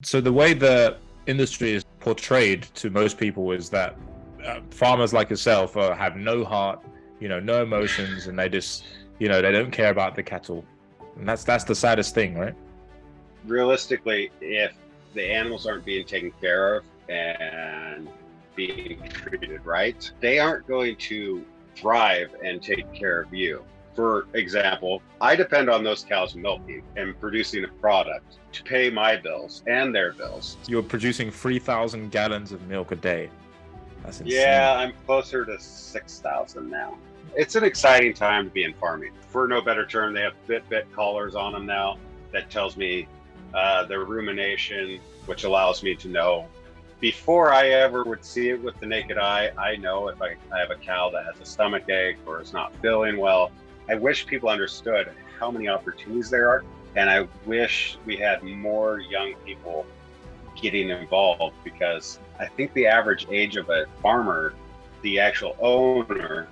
So the way the industry is portrayed to most people is that farmers like yourself have no heart, no emotions, and they just, they don't care about the cattle, and that's the saddest thing, right? Realistically, if the animals aren't being taken care of and being treated right, they aren't going to thrive and take care of you. For example, I depend on those cows milking and producing a product to pay my bills and their bills. You're producing 3,000 gallons of milk a day. That's Yeah, insane. I'm closer to 6,000 now. It's an exciting time to be in farming. For no better term, they have Fitbit collars on them now that tells me their rumination, which allows me to know before I ever would see it with the naked eye. I know if I have a cow that has a stomach ache or is not feeling well. I wish people understood how many opportunities there are, and I wish we had more young people getting involved, because I think the average age of a farmer, the actual owner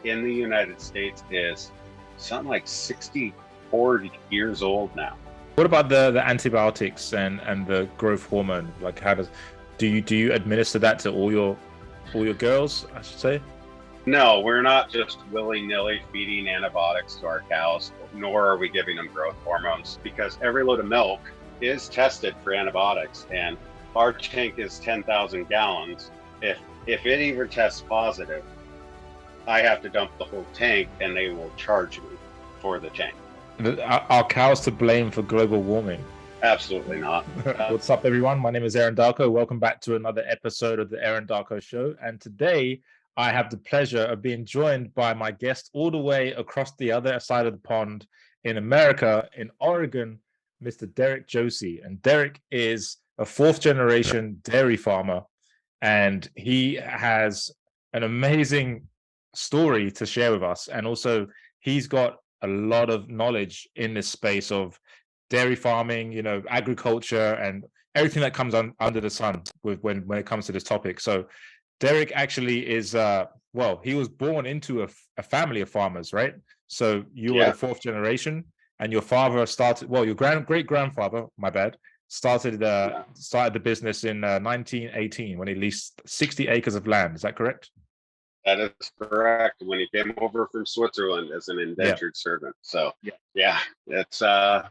in the United States, is something like 64 years old now. What about the antibiotics and the growth hormone? Like, how does do you administer that to all your girls, I should say? No, we're not just willy-nilly feeding antibiotics to our cows, nor are we giving them growth hormones, because every load of milk is tested for antibiotics, and our tank is 10,000 gallons. If it even tests positive, I have to dump the whole tank, and they will charge me for the tank. Are cows to blame for global warming? Absolutely not. What's up, everyone? My name is Aaron Darko. Welcome back to another episode of the Aaron Darko Show. And today I have the pleasure of being joined by my guest all the way across the other side of the pond in America, in Oregon, Mr. Derrick Josi. And Derrick is a fourth generation dairy farmer, and he has an amazing story to share with us. And also, he's got a lot of knowledge in this space of dairy farming, agriculture, and everything that comes under the sun with when it comes to this topic. So Derrick actually is well, he was born into a family of farmers, right? So you are the Yeah, fourth generation, and your father started, well, your great grandfather, my bad, started yeah, started the business in 1918 when he leased 60 acres of land. Is that correct? that is correct. When he came over from Switzerland as an Yeah. indentured servant. So yeah, it's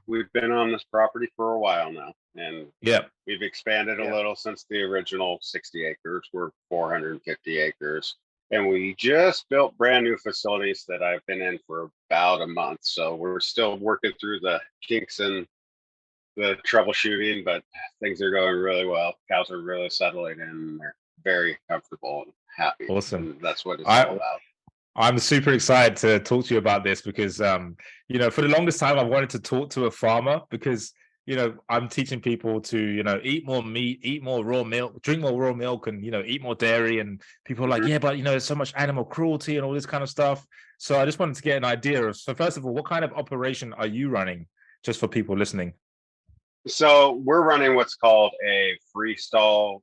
we've been on this property for a while now, and Yeah. we've expanded a little since the original 60 acres. We're 450 acres. And we just built brand new facilities that I've been in for about a month. So we're still working through the kinks and the troubleshooting, but things are going really well. Cows are really settling in. They're very comfortable and happy. Awesome. And that's what it's all I about. I'm super excited to talk to you about this because, for the longest time, I've wanted to talk to a farmer because, I'm teaching people to, eat more meat, eat more raw milk, drink more raw milk, and, eat more dairy. And people are like, Mhm. yeah, but, there's so much animal cruelty and all this kind of stuff. So I just wanted to get an idea of, so first of all, what kind of operation are you running, just for people listening? So we're running what's called a freestall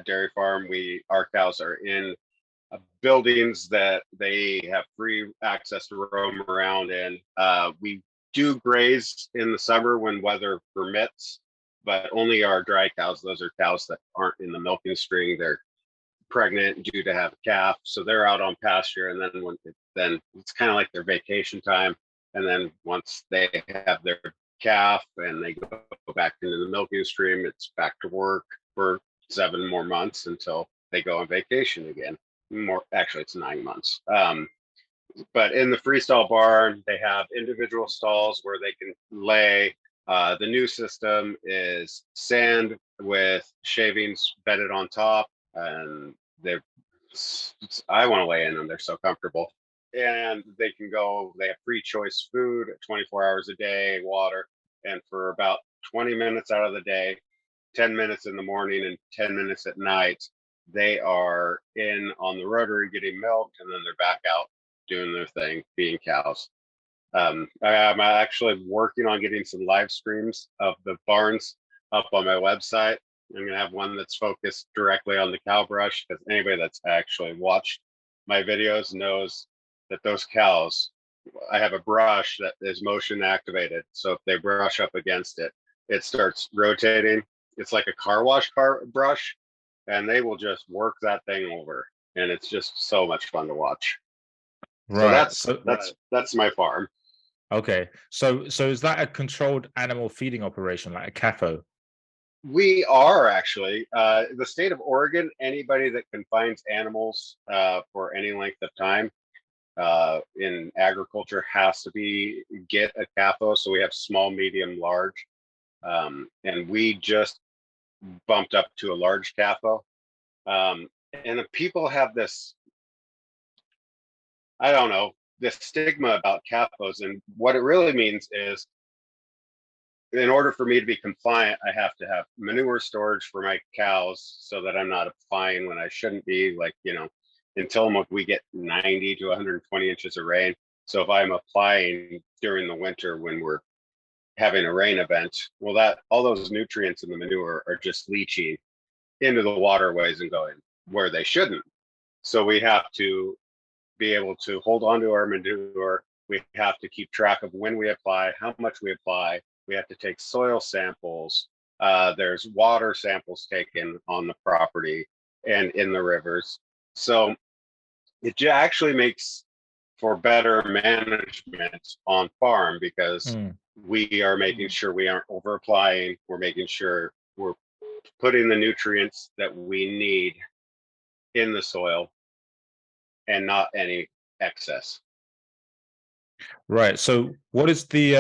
dairy farm. Our cows are in buildings that they have free access to roam around in. We do graze in the summer when weather permits, but only our dry cows. Those are cows that aren't in the milking string. They're pregnant due to have a calf, so they're out on pasture. And then it's kind of like their vacation time. And then once they have their calf and they go back into the milking stream, it's back to work for 7 more months until they go on vacation again. More actually, it's 9 months. But in the freestall barn, they have individual stalls where they can lay. The new system is sand with shavings bedded on top, and they're I want to lay in them. They're so comfortable, and they can go. They have free choice food, 24 hours a day, water, and for about 20 minutes out of the day, 10 minutes in the morning and 10 minutes at night, they are in on the rotary getting milked, and then they're back out doing their thing, being cows. I'm actually working on getting some live streams of the barns up on my website. I'm going to have one that's focused directly on the cow brush, because anybody that's actually watched my videos knows that those cows, I have a brush that is motion activated. So if they brush up against it, it starts rotating it's like a car wash brush, and they will just work that thing over, and it's just so much fun to watch. So Right. So that's my farm. okay. So is that a controlled animal feeding operation, like a CAFO? We are actually the state of Oregon. Anybody that confines animals for any length of time in agriculture has to get a CAFO. So we have small, medium, large, and we just bumped up to a large CAFO. And the people have this, I don't know, this stigma about CAFOs, and what it really means is, in order for me to be compliant, I have to have manure storage for my cows so that I'm not applying when I shouldn't be. Like, in Tillamook, we get 90 to 120 inches of rain. So if I'm applying during the winter when we're having a rain event, well, that all those nutrients in the manure are just leaching into the waterways and going where they shouldn't. So we have to be able to hold on to our manure. We have to keep track of when we apply, how much we apply. We have to take soil samples. There's water samples taken on the property and in the rivers. So it actually makes for better management on farm, because we are making sure we aren't over applying. We're making sure we're putting the nutrients that we need in the soil and not any excess. Right. So what is the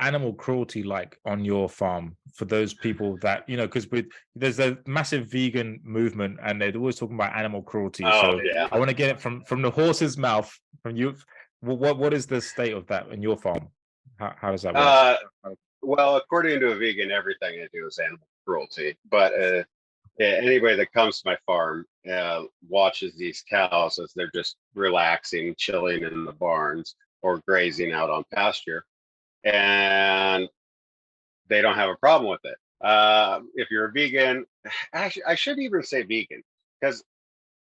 animal cruelty like on your farm for those people that, because there's a massive vegan movement and they're always talking about animal cruelty. Oh, So yeah. I want to get it from the horse's mouth, from you. What is the state of that in your farm? How does that work? Well, according to a vegan, everything I do is animal cruelty. But anybody that comes to my farm watches these cows as they're just relaxing, chilling in the barns or grazing out on pasture, and they don't have a problem with it. If you're a vegan, actually, I shouldn't even say vegan, because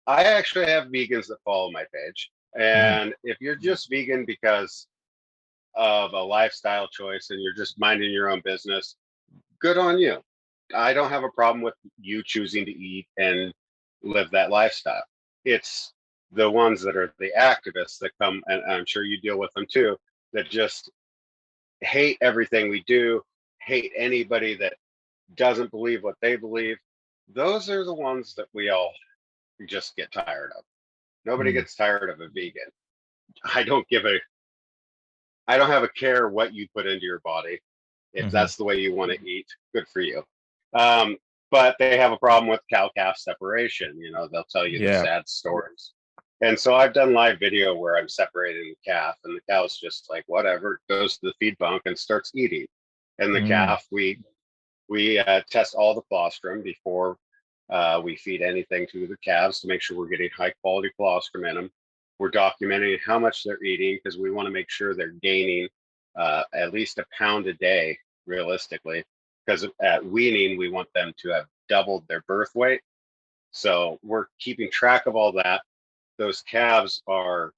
I actually have vegans that follow my page. And if you're just vegan because of a lifestyle choice and you're just minding your own business, good on you. I don't have a problem with you choosing to eat and live that lifestyle. It's the ones that are the activists that come, and I'm sure you deal with them too, that just hate everything we do, hate anybody that doesn't believe what they believe. Those are the ones that we all just get tired of. Nobody gets tired of a vegan. I don't have a care what you put into your body. If that's the way you want to eat, good for you. But they have a problem with cow-calf separation. They'll tell you the sad stories. And so I've done live video where I'm separating the calf, and the cow's just like, whatever, goes to the feed bunk and starts eating. And the calf, we test all the colostrum before we feed anything to the calves to make sure we're getting high quality colostrum in them. We're documenting how much they're eating, because we want to make sure they're gaining at least a pound a day, realistically, because at weaning, we want them to have doubled their birth weight. So we're keeping track of all that. Those calves are,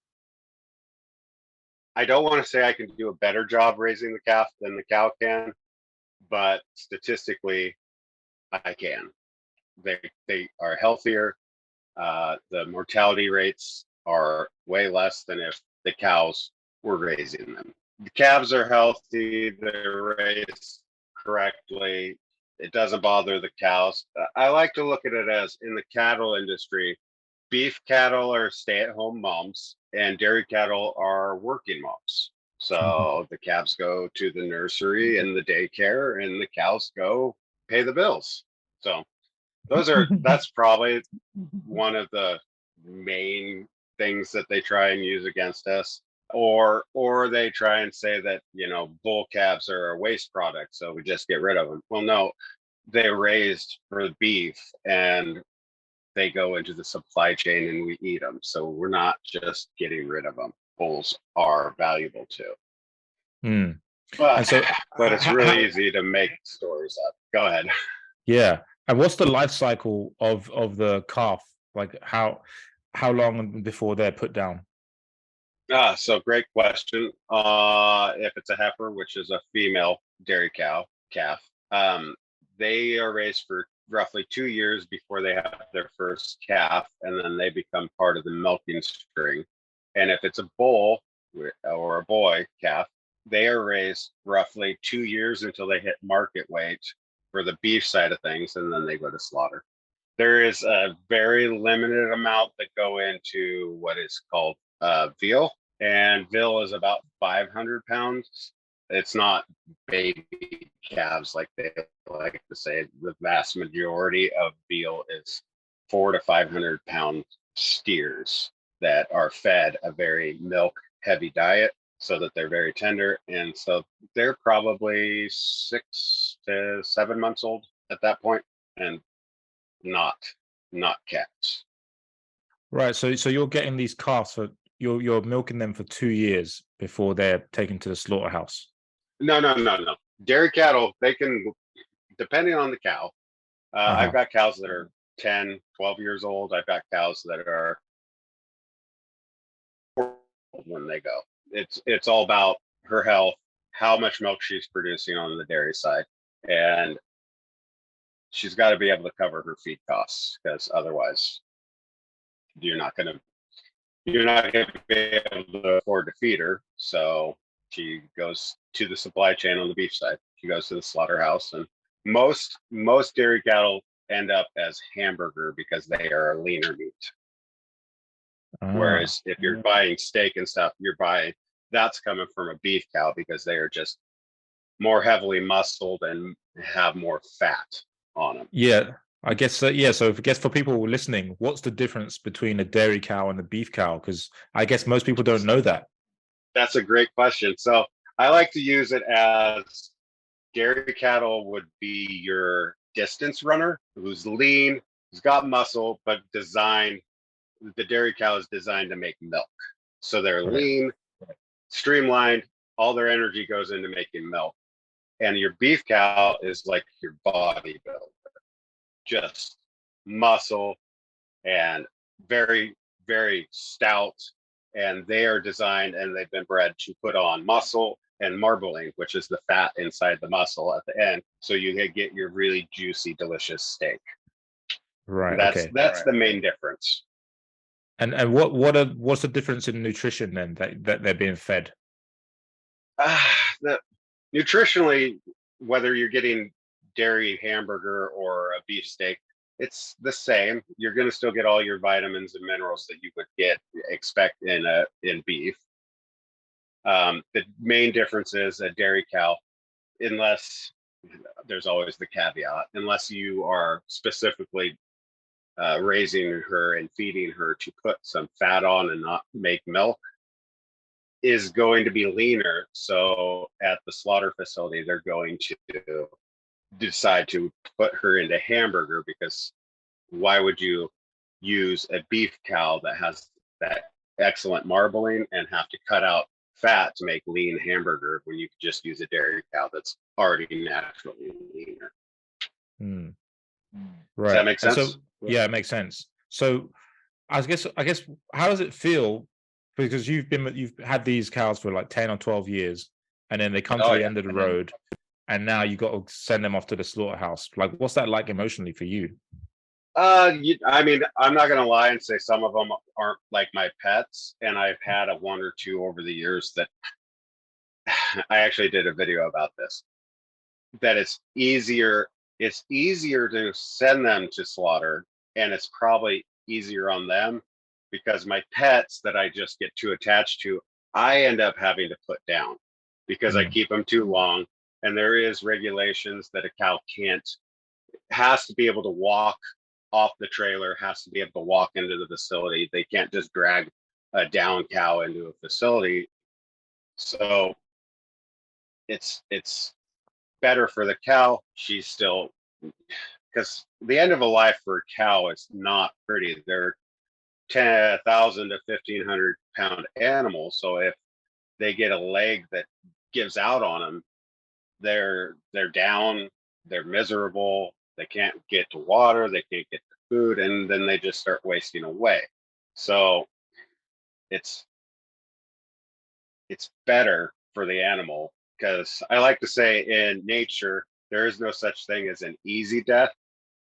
I don't want to say I can do a better job raising the calf than the cow can, but statistically, I can. They are healthier. The mortality rates are way less than if the cows were raising them. The calves are healthy, they're raised correctly. It doesn't bother the cows. I like to look at it as, in the cattle industry, beef cattle are stay-at-home moms and dairy cattle are working moms. So the calves go to the nursery and the daycare, and the cows go pay the bills. So that's probably one of the main things that they try and use against us. Or they try and say that, bull calves are a waste product, so we just get rid of them. Well, no, they're raised for beef and they go into the supply chain and we eat them. So we're not just getting rid of them. Bulls are valuable too. But it's really easy to make stories up. Go ahead. Yeah. And what's the life cycle of the calf? Like how long before they're put down? So great question. If it's a heifer, which is a female dairy calf, they are raised for roughly 2 years before they have their first calf, and then they become part of the milking string. And if it's a bull or a boy calf, they are raised roughly 2 years until they hit market weight for the beef side of things, and then they go to slaughter. There is a very limited amount that go into what is called veal, and veal is about 500 pounds. It's not baby calves like they like to say. The vast majority of veal is 400 to 500 pound steers that are fed a very milk heavy diet so that they're very tender. And so they're probably 6 to 7 months old at that point, and not cats. Right. So you're getting these calves for you're milking them for 2 years before they're taken to the slaughterhouse. No. Dairy cattle, they can, depending on the cow. I've got cows that are 10, 12 years old. I've got cows that are when they go. It's all about her health, how much milk she's producing on the dairy side, and she's got to be able to cover her feed costs, because otherwise you're not going to be able to afford to feed her. So she goes to the supply chain on the beef side. She goes to the slaughterhouse, and most dairy cattle end up as hamburger because they are a leaner meat. Whereas if you're buying steak and stuff, that's coming from a beef cow because they are just more heavily muscled and have more fat on them. Yeah, I guess so. Yeah, so I guess for people listening, what's the difference between a dairy cow and a beef cow? Because I guess most people don't know that. That's a great question. So I like to use it as dairy cattle would be your distance runner who's lean, who's got muscle, but the dairy cow is designed to make milk. So they're lean, streamlined, all their energy goes into making milk. And your beef cow is like your bodybuilder, just muscle and very, very stout. And they are designed and they've been bred to put on muscle and marbling, which is the fat inside the muscle at the end. So you get your really juicy, delicious steak. Right. That's the main difference. And what's the difference in nutrition then that they're being fed? Nutritionally, whether you're getting dairy hamburger or a beef steak, it's the same. You're going to still get all your vitamins and minerals that you would expect in beef. The main difference is a dairy cow, unless there's always the caveat, unless you are specifically raising her and feeding her to put some fat on and not make milk, is going to be leaner. So at the slaughter facility, they're going to decide to put her into hamburger, because why would you use a beef cow that has that excellent marbling and have to cut out fat to make lean hamburger when you could just use a dairy cow that's already naturally leaner? Right. Does that make sense? So, yeah, it makes sense. So I guess how does it feel? Because you've had these cows for like 10 or 12 years, and then they come to the end of the road, and now you got to send them off to the slaughterhouse. Like, what's that like emotionally for you? I mean, I'm not gonna lie and say some of them aren't like my pets, and I've had a one or two over the years that I actually did a video about this. That it's easier to send them to slaughter, and it's probably easier on them, because my pets that I just get too attached to, I end up having to put down because I keep them too long. And there is regulations that a cow has to be able to walk off the trailer, has to be able to walk into the facility. They can't just drag a down cow into a facility. So it's better for the cow. She's still, because the end of a life for a cow is not pretty. They're 10,000 to 1,500 pound animals. So if they get a leg that gives out on them, they're down, they're miserable, they can't get to water, they can't get to food, and then they just start wasting away. So it's better for the animal, because I like to say in nature there is no such thing as an easy death.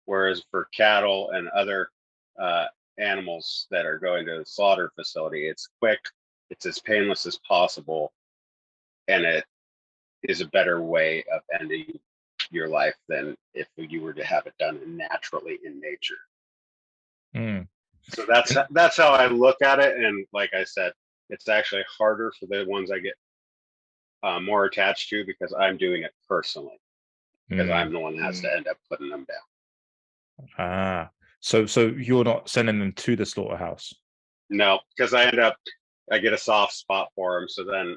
Whereas for cattle and other animals that are going to the slaughter facility, it's quick, it's as painless as possible, and it is a better way of ending your life than if you were to have it done naturally in nature. Mm. So that's how I look at it. And like I said, it's actually harder for the ones I get more attached to because I'm doing it personally, because I'm Mm. the one that has to end up putting them down. Ah, so you're not sending them to the slaughterhouse? No, because I get a soft spot for them. So then,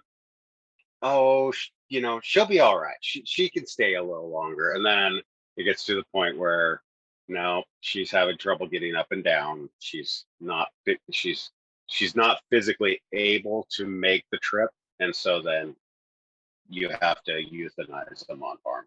she'll be all right. She can stay a little longer. And then it gets to the point where no, she's having trouble getting up and down. She's not physically able to make the trip. And so then you have to euthanize them on farm.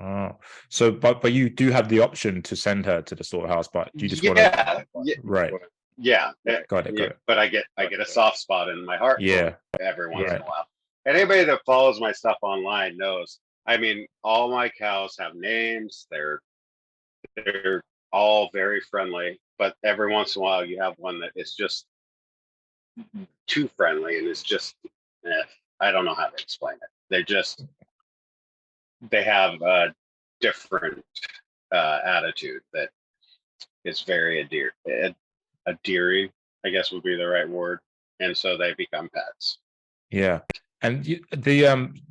Oh, so but you do have the option to send her to the slaughterhouse, but you just want Yeah, to, right? yeah, Got it. but I get a soft spot in my heart for Yeah, every once in right. a while. And anybody that follows my stuff online knows. I mean, all my cows have names. They're all very friendly, but every once in a while you have one that is just too friendly and is just I don't know how to explain it. They have a different attitude that is very adhering, I guess would be the right word, and so they become pets. Yeah, and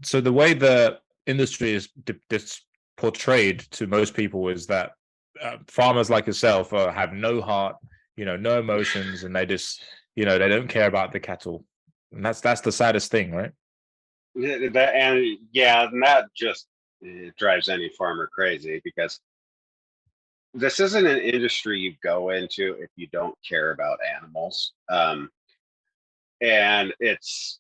so the way the industry is portrayed to most people is that farmers like yourself have no heart, no emotions, and they just, they don't care about the cattle, and that's the saddest thing, right? And that just drives any farmer crazy because this isn't an industry you go into if you don't care about animals. And it's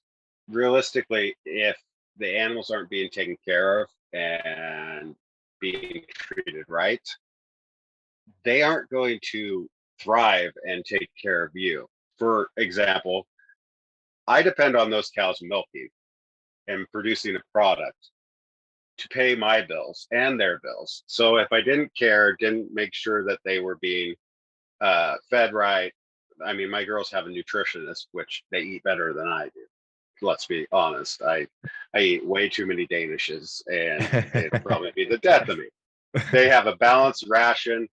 realistically, if the animals aren't being taken care of and being treated right, they aren't going to thrive and take care of you. For example, I depend on those cows milking and producing a product to pay my bills and their bills. So if I didn't care, didn't make sure that they were being fed right, I mean, my girls have a nutritionist, which they eat better than I do. Let's be honest. I eat way too many Danishes, and it'll probably be the death of me. They have a balanced ration.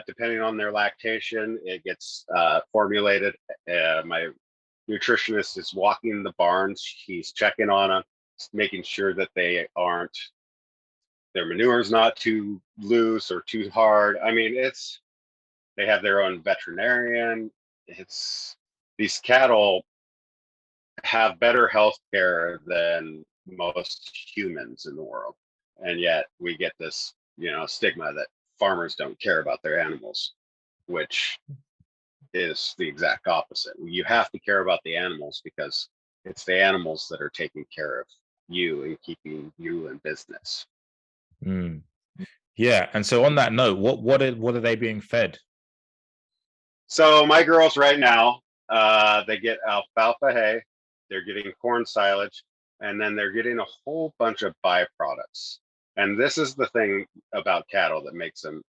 Depending on their lactation, it gets formulated. My nutritionist is walking the barns. He's checking on them, making sure that their manure is not too loose or too hard. I mean, they have their own veterinarian. These cattle have better health care than most humans in the world. And yet we get this, stigma that farmers don't care about their animals, which is the exact opposite. You have to care about the animals because it's the animals that are taking care of you and keeping you in business. Mm. Yeah, and so on that note, what are they being fed? So my girls right now, they get alfalfa hay, they're getting corn silage, and then they're getting a whole bunch of byproducts. And this is the thing about cattle that makes them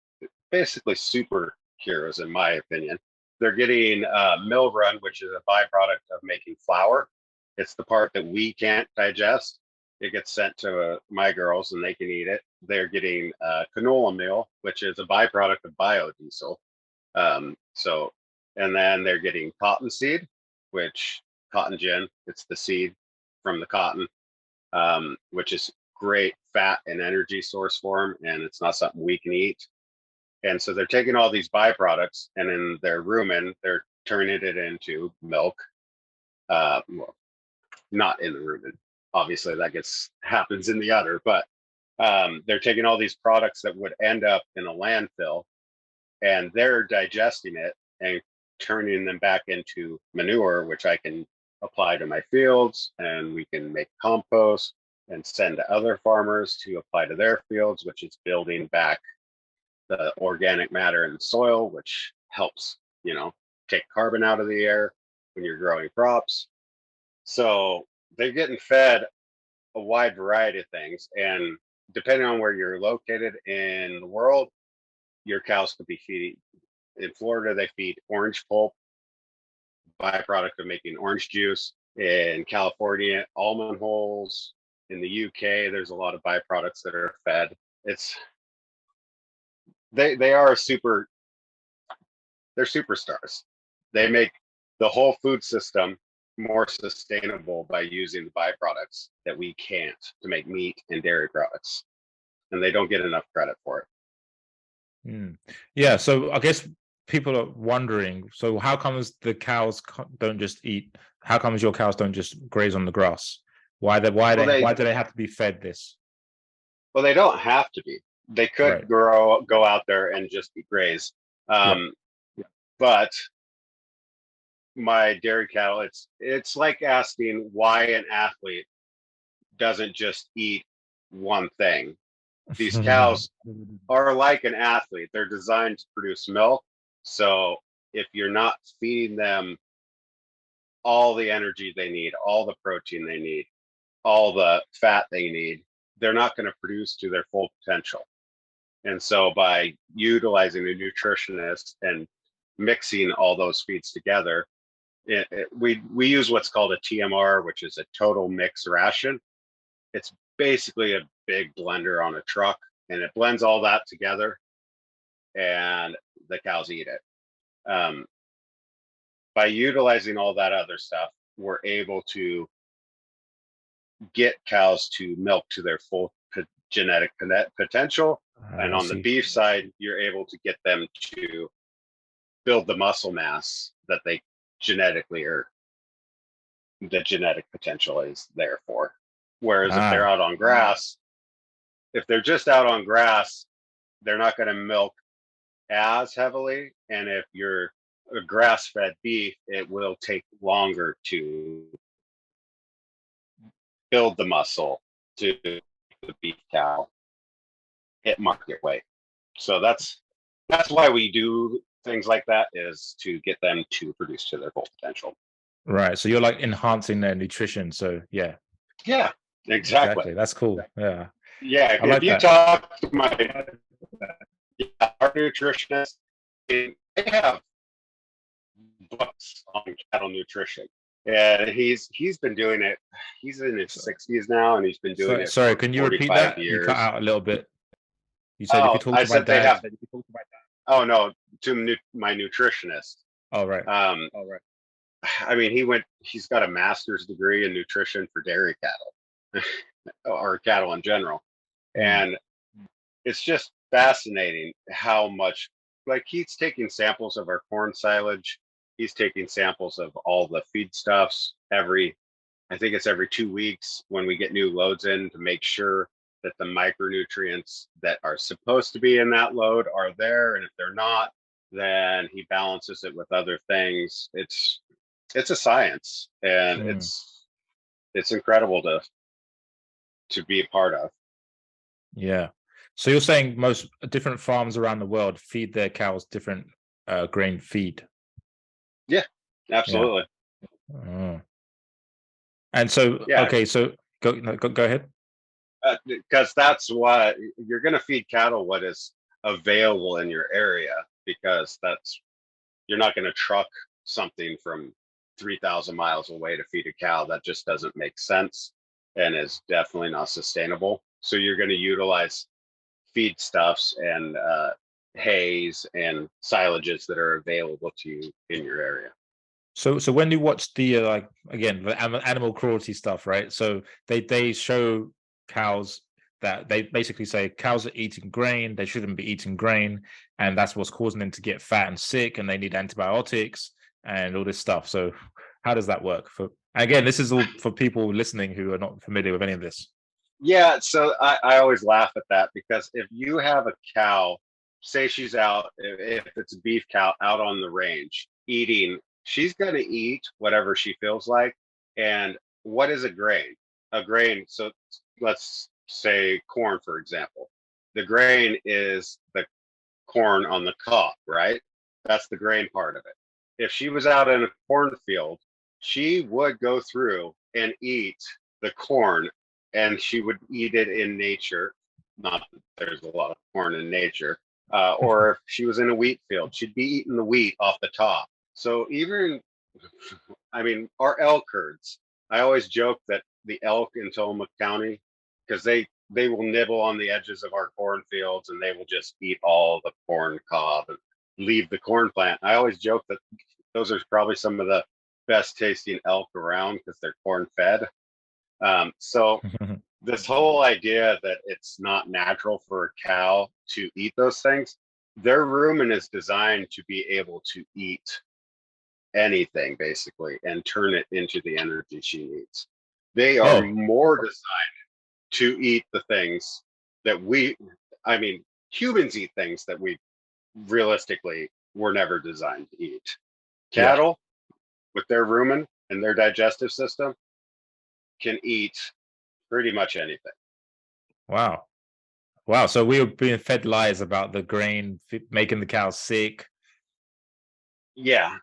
basically superheroes, in my opinion. They're getting mill run, which is a byproduct of making flour. It's the part that we can't digest. It gets sent to my girls and they can eat it. They're getting canola meal, which is a byproduct of biodiesel. So, and then they're getting cottonseed, which cotton gin, it's the seed from the cotton, which is great fat and energy source for them. And it's not something we can eat. And so they're taking all these byproducts and in their rumen, they're turning it into milk. Well, not in the rumen. Obviously, that happens in the udder, but they're taking all these products that would end up in a landfill and they're digesting it and turning them back into manure, which I can apply to my fields and we can make compost and send to other farmers to apply to their fields, which is building back the organic matter in the soil, which helps, take carbon out of the air when you're growing crops. So they're getting fed a wide variety of things. And depending on where you're located in the world, your cows could be feeding. In Florida, they feed orange pulp, byproduct of making orange juice. In California, almond hulls. In the UK, there's a lot of byproducts that are fed. It's they are they're superstars. They make the whole food system more sustainable by using the byproducts that we can't to make meat and dairy products, and they don't get enough credit for it. Yeah, so I guess people are wondering, so how comes the cows don't just eat, how comes your cows don't just graze on the grass? Why why do they have to be fed this? Well, they don't have to be. They could Right. go out there and just be grazed. Yeah. But my dairy cattle, it's like asking why an athlete doesn't just eat one thing. These cows are like an athlete. They're designed to produce milk. So if you're not feeding them all the energy they need, all the protein they need, all the fat they need, they're not going to produce to their full potential. And so by utilizing a nutritionist and mixing all those feeds together, we use what's called a TMR, which is a total mix ration. It's basically a big blender on a truck, and it blends all that together, and the cows eat it. By utilizing all that other stuff, we're able to get cows to milk to their full genetic potential. And on the beef side, you're able to get them to build the muscle mass that they genetically are, the genetic potential is there for. Whereas if they're out on grass, if they're just out on grass, they're not going to milk as heavily. And if you're a grass-fed beef, it will take longer to build the muscle to the beef cow hit market weight. So that's why we do things like that, is to get them to produce to their full potential. Right. So you're like enhancing their nutrition. So yeah. Yeah, exactly. That's cool. Yeah. Yeah. I like if you that. talk to our nutritionist, they have books on cattle nutrition. And he's been doing it. He's in his 60s now, and he's been doing it. Sorry, for can you repeat 45 that? years. You cut out a little bit. You said if you talk I to my said they dad. have. Oh no, to my nutritionist. Oh right. I mean, he's got a master's degree in nutrition for dairy cattle or cattle in general. And it's just fascinating how much, like, he's taking samples of our corn silage. He's taking samples of all the feedstuffs I think it's every 2 weeks when we get new loads in, to make sure that the micronutrients that are supposed to be in that load are there. And if they're not, then he balances it with other things. It's a science, and it's incredible to be a part of. Yeah. So you're saying most different farms around the world feed their cows different grain feed? Yeah, absolutely. Yeah. And so, yeah, okay, so go ahead. because that's what you're going to feed cattle, what is available in your area, because you're not going to truck something from 3,000 miles away to feed a cow. That just doesn't make sense and is definitely not sustainable. So you're going to utilize feedstuffs and hays and silages that are available to you in your area. So when you watch the like, again, the animal cruelty stuff, right? So they show cows that they basically say cows are eating grain, they shouldn't be eating grain, and that's what's causing them to get fat and sick, and they need antibiotics and all this stuff. So how does that work? Again, this is all for people listening who are not familiar with any of this. Yeah, so I always laugh at that, because if you have a cow, say she's out, if it's a beef cow out on the range eating, she's going to eat whatever she feels like. And what is a grain? A grain, so let's say corn, for example. The grain is the corn on the cob, right? That's the grain part of it. If she was out in a cornfield, she would go through and eat the corn, and she would eat it in nature. not that there's a lot of corn in nature, or if she was in a wheat field, she'd be eating the wheat off the top. So even, I mean, our elk herds, I always joke that the elk in Tillamook County, because they will nibble on the edges of our cornfields and they will just eat all the corn cob and leave the corn plant. I always joke that those are probably some of the best tasting elk around because they're corn fed. So this whole idea that it's not natural for a cow to eat those things, their rumen is designed to be able to eat anything basically and turn it into the energy she needs. They are Oh, more designed to eat the things that I mean, humans eat things that we realistically were never designed to eat. yeah. Cattle, with their rumen and their digestive system, can eat pretty much anything. Wow. Wow. So we were being fed lies about the grain making the cows sick. Yeah.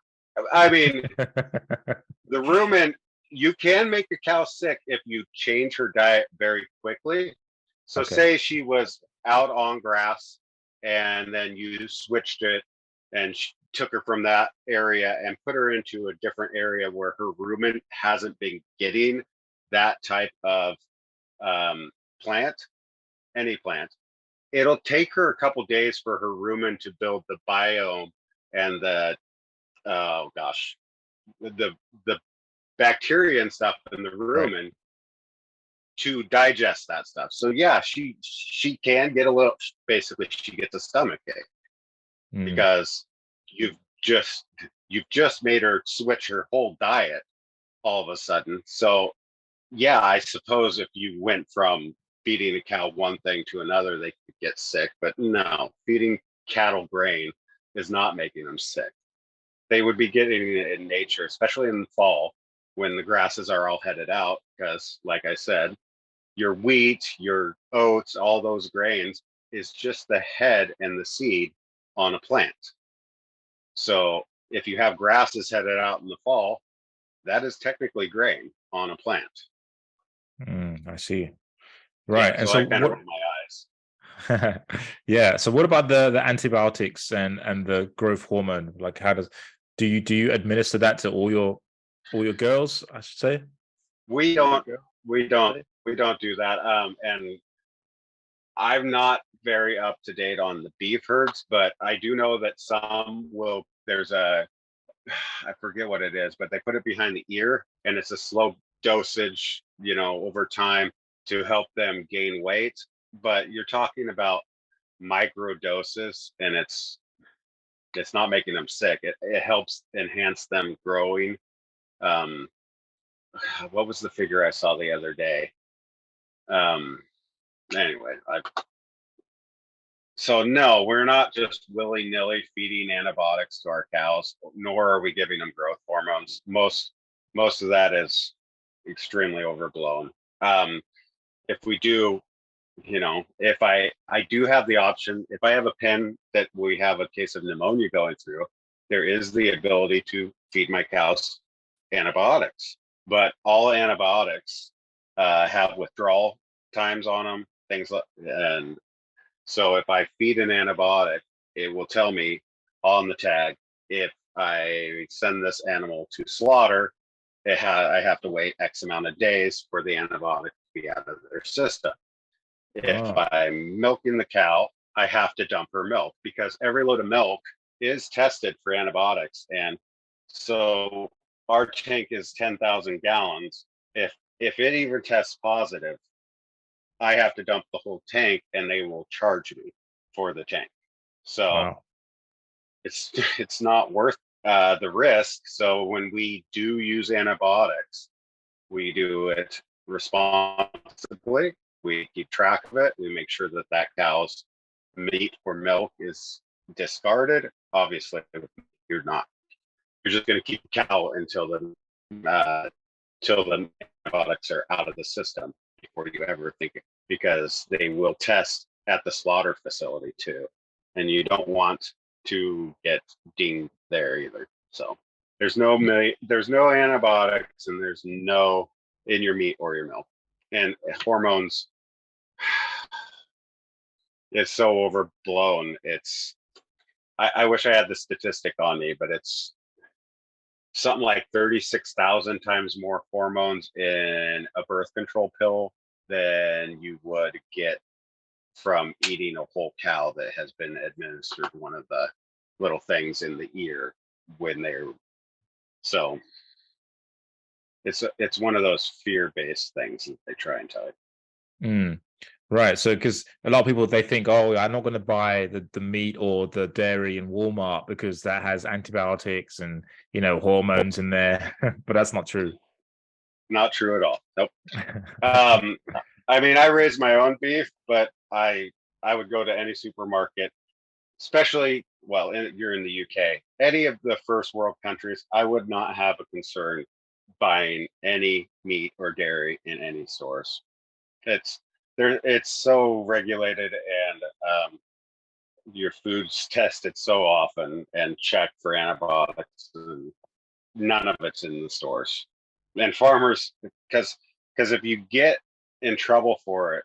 I mean, the rumen, you can make a cow sick if you change her diet very quickly. So Okay. say she was out on grass and then you switched it and took her from that area and put her into a different area where her rumen hasn't been getting that type of plant, any plant. It'll take her a couple days for her rumen to build the biome and the, oh gosh, the bacteria and stuff in the Right. rumen to digest that stuff. So yeah, she can get a little, basically she gets a stomach ache Mm. because you've just you've just made her switch her whole diet all of a sudden. So yeah, I suppose if you went from feeding a cow one thing to another, they could get sick. But no, feeding cattle grain is not making them sick. They would be getting it in nature, especially in the fall when the grasses are all headed out. Because, like I said, your wheat, your oats, all those grains is just the head and the seed on a plant. So if you have grasses headed out in the fall, that is technically grain on a plant. I see. Yeah, Right. And so so I kind of what roll my eyes. yeah. So what about the antibiotics and the growth hormone? Like how does do you administer that to all your girls, I should say? We don't, we don't do that. And I'm not very up to date on the beef herds, but I do know that some will. There's a, I forget what it is, but they put it behind the ear, and it's a slow dosage, over time to help them gain weight. But you're talking about micro doses, and it's not making them sick. It helps enhance them growing. Um, what was the figure I saw the other day? Um, anyway, so no, we're not just willy-nilly feeding antibiotics to our cows, nor are we giving them growth hormones. Most of that is extremely overblown. If we do, if I do have the option, if I have a pen that we have a case of pneumonia going through, there is the ability to feed my cows antibiotics. But all antibiotics have withdrawal times on them, things like, and so if I feed an antibiotic, it will tell me on the tag if I send this animal to slaughter, I have to wait X amount of days for the antibiotic to be out of their system. If Oh, I'm milking the cow, I have to dump her milk because every load of milk is tested for antibiotics. And so our tank is 10,000 gallons. If it even tests positive, I have to dump the whole tank and they will charge me for the tank. So wow. it's it's not worth the risk. So when we do use antibiotics, we do it responsibly. We keep track of it. We make sure that that cow's meat or milk is discarded. Obviously, you're not. You're just going to keep the cow until the antibiotics are out of the system before you ever think it, because they will test at the slaughter facility too, and you don't want to get dinged there either. So there's no antibiotics and there's no in your meat or your milk, and hormones. it's so overblown. I wish I had the statistic on me, but it's something like 36,000 times more hormones in a birth control pill than you would get from eating a whole cow that has been administered one of the little things in the ear when they're so it's one of those fear-based things that they try and tell you. Mm. Right. So, because a lot of people, they think, oh, I'm not going to buy the meat or the dairy in Walmart because that has antibiotics and, hormones in there. But that's not true. Not true at all. Nope. Um, I mean, I raise my own beef, but I would go to any supermarket, especially you're in the UK, any of the first world countries. I would not have a concern buying any meat or dairy in any stores. It's it's so regulated, and your food's tested so often and checked for antibiotics, and none of it's in the stores. And farmers, because if you get in trouble for it,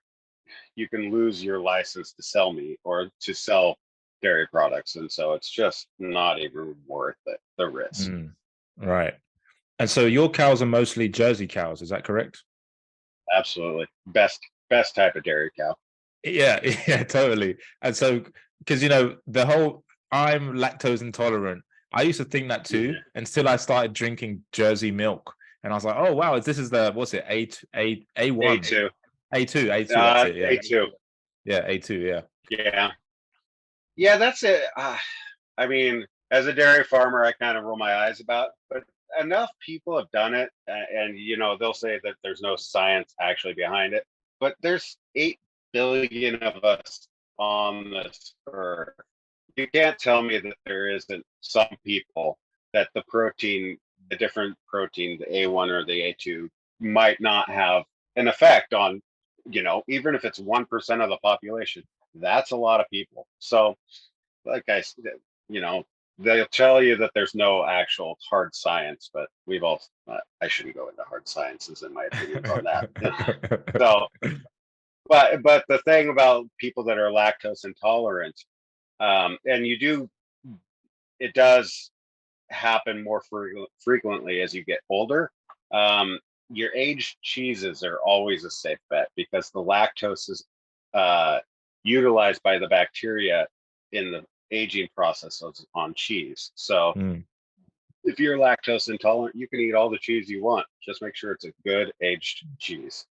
you can lose your license to sell meat or to sell dairy products, and so it's just not even worth it, the risk. Right. And so your cows are mostly Jersey cows, is that correct? Absolutely, best type of dairy cow. Yeah, yeah, totally. And so, because I'm lactose intolerant. I used to think that too, until I started drinking Jersey milk, and I was like, oh wow, this is what's it, A1, A2, A2, that's it, yeah, A2, yeah, A2, yeah, yeah, that's it. I mean, as a dairy farmer, I kind of roll my eyes about, but enough people have done it, and they'll say that there's no science actually behind it, but there's 8 billion of us on this earth. You can't tell me that there isn't some people that the different protein, the A1 or the A2, might not have an effect on, even if it's 1% of the population. That's a lot of people. So, like I said, you know, they'll tell you that there's no actual hard science, but I shouldn't go into hard sciences in my opinion on that. So, but the thing about people that are lactose intolerant, and it does happen more frequently as you get older. Your aged cheeses are always a safe bet because the lactose is utilized by the bacteria in the aging process on cheese. So if you're lactose intolerant, you can eat all the cheese you want. Just make sure it's a good aged cheese.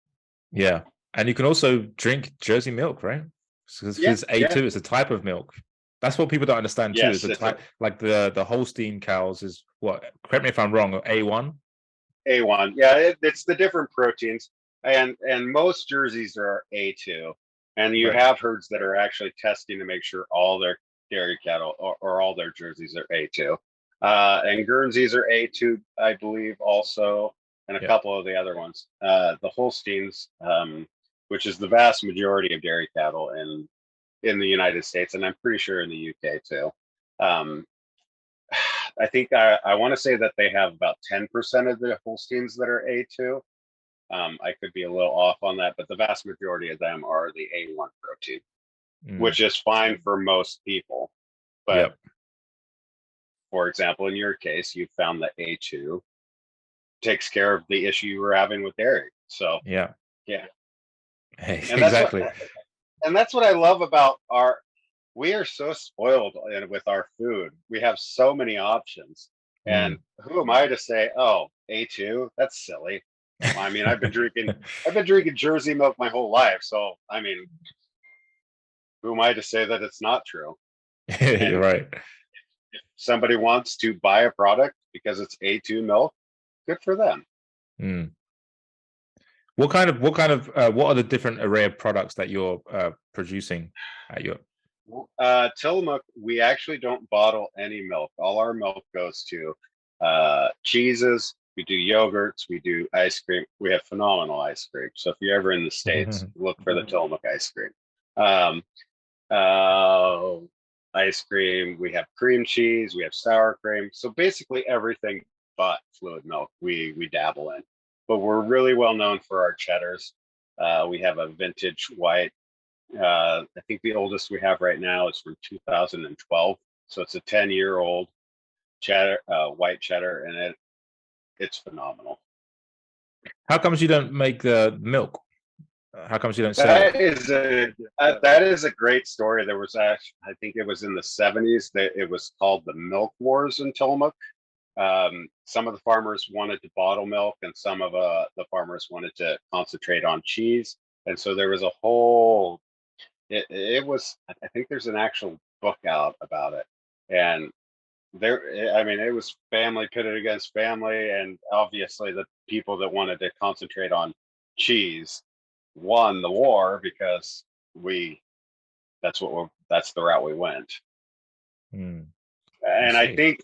Yeah. And you can also drink Jersey milk, right? Because A2 is a type of milk. That's what people don't understand too. Yes, Is a type like the Holstein cows is what? Correct me if I'm wrong. A1. A1. Yeah, it's the different proteins, and most jerseys are A2, and you Right. have herds that are actually testing to make sure all their dairy cattle or all their jerseys are A2. And Guernseys are A2, I believe, also, and a Yeah. couple of the other ones. The Holsteins, which is the vast majority of dairy cattle in the United States, and I'm pretty sure in the UK too. I think I want to say that they have about 10% of the Holsteins that are A2. I could be a little off on that, but the vast majority of them are the A1 protein, which is fine for most people. But for example, in your case, you found that A2 takes care of the issue you were having with dairy. So yeah. And Exactly. that's what I love about we are so spoiled with our food. We have so many options. And who am I to say, oh, A2? That's silly. I mean, I've been drinking Jersey milk my whole life. So, I mean, who am I to say that it's not true? You're And right. if somebody wants to buy a product because it's A2 milk, good for them. What are the different array of products that you're producing at your Tillamook, we actually don't bottle any milk. All our milk goes to cheeses. We do yogurts. We do ice cream. We have phenomenal ice cream. So if you're ever in the States, look for the Tillamook ice cream. Um, uh, Ice cream. We have cream cheese. We have sour cream. So basically everything but fluid milk we dabble in. But we're really well known for our cheddars. We have a vintage white I think the oldest we have right now is from 2012. So it's a 10-year-old cheddar, white cheddar, and it's phenomenal. How comes you don't make the milk? How comes you don't sell it? That is a great story. There was actually, I think it was in the 70s, that it was called the Milk Wars in Tillamook. Some of the farmers wanted to bottle milk, and some of the farmers wanted to concentrate on cheese. And so there was a whole. It was. I think there's an actual book out about it, and there. I mean, it was family pitted against family, and obviously the people that wanted to concentrate on cheese won the war because we. That's the route we went. Mm, And I think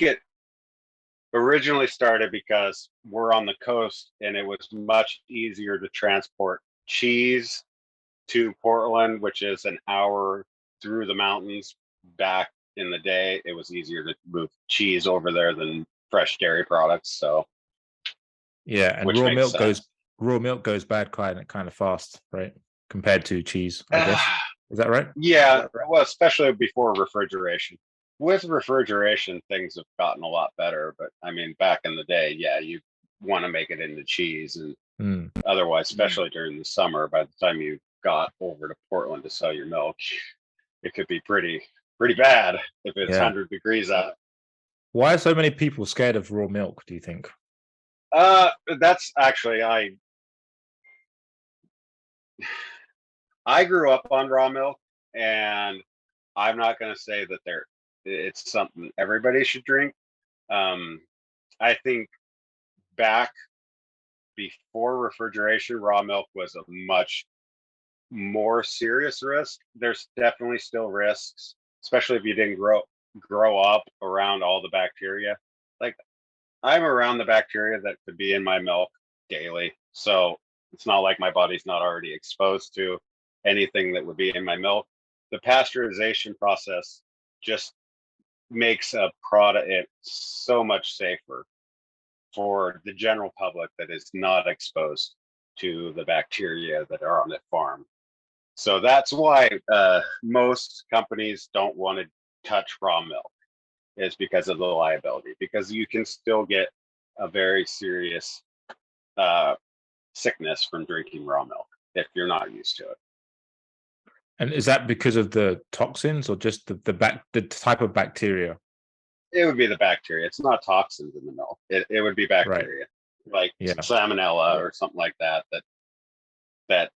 it originally started because we're on the coast and it was much easier to transport cheese to Portland, which is an hour through the mountains. Back in the day, it was easier to move cheese over there than fresh dairy products. So, yeah, and which makes sense. raw milk goes bad kind of fast, right? Compared to cheese, I guess. Is that right? Yeah, well, especially before refrigeration. With refrigeration, things have gotten a lot better. But I mean, back in the day, yeah, you want to make it into cheese, and otherwise, especially during the summer, by the time you got over to Portland to sell your milk, it could be pretty bad if it's Yeah. 100 degrees out. Why are so many people scared of raw milk, do you think? That's actually I grew up on raw milk, and I'm not going to say that it's something everybody should drink. Um, I think back before refrigeration, raw milk was a much more serious risk. There's definitely still risks, especially if you didn't grow up around all the bacteria. Like, I'm around the bacteria that could be in my milk daily, so it's not like my body's not already exposed to anything that would be in my milk. The pasteurization process just makes a product it so much safer for the general public that is not exposed to the bacteria that are on the farm. So that's why most companies don't want to touch raw milk, is because of the liability, because you can still get a very serious sickness from drinking raw milk if you're not used to it. And is that because of the toxins or just the type of bacteria? It would be the bacteria. It's not toxins in the milk. It would be bacteria, like salmonella or something like that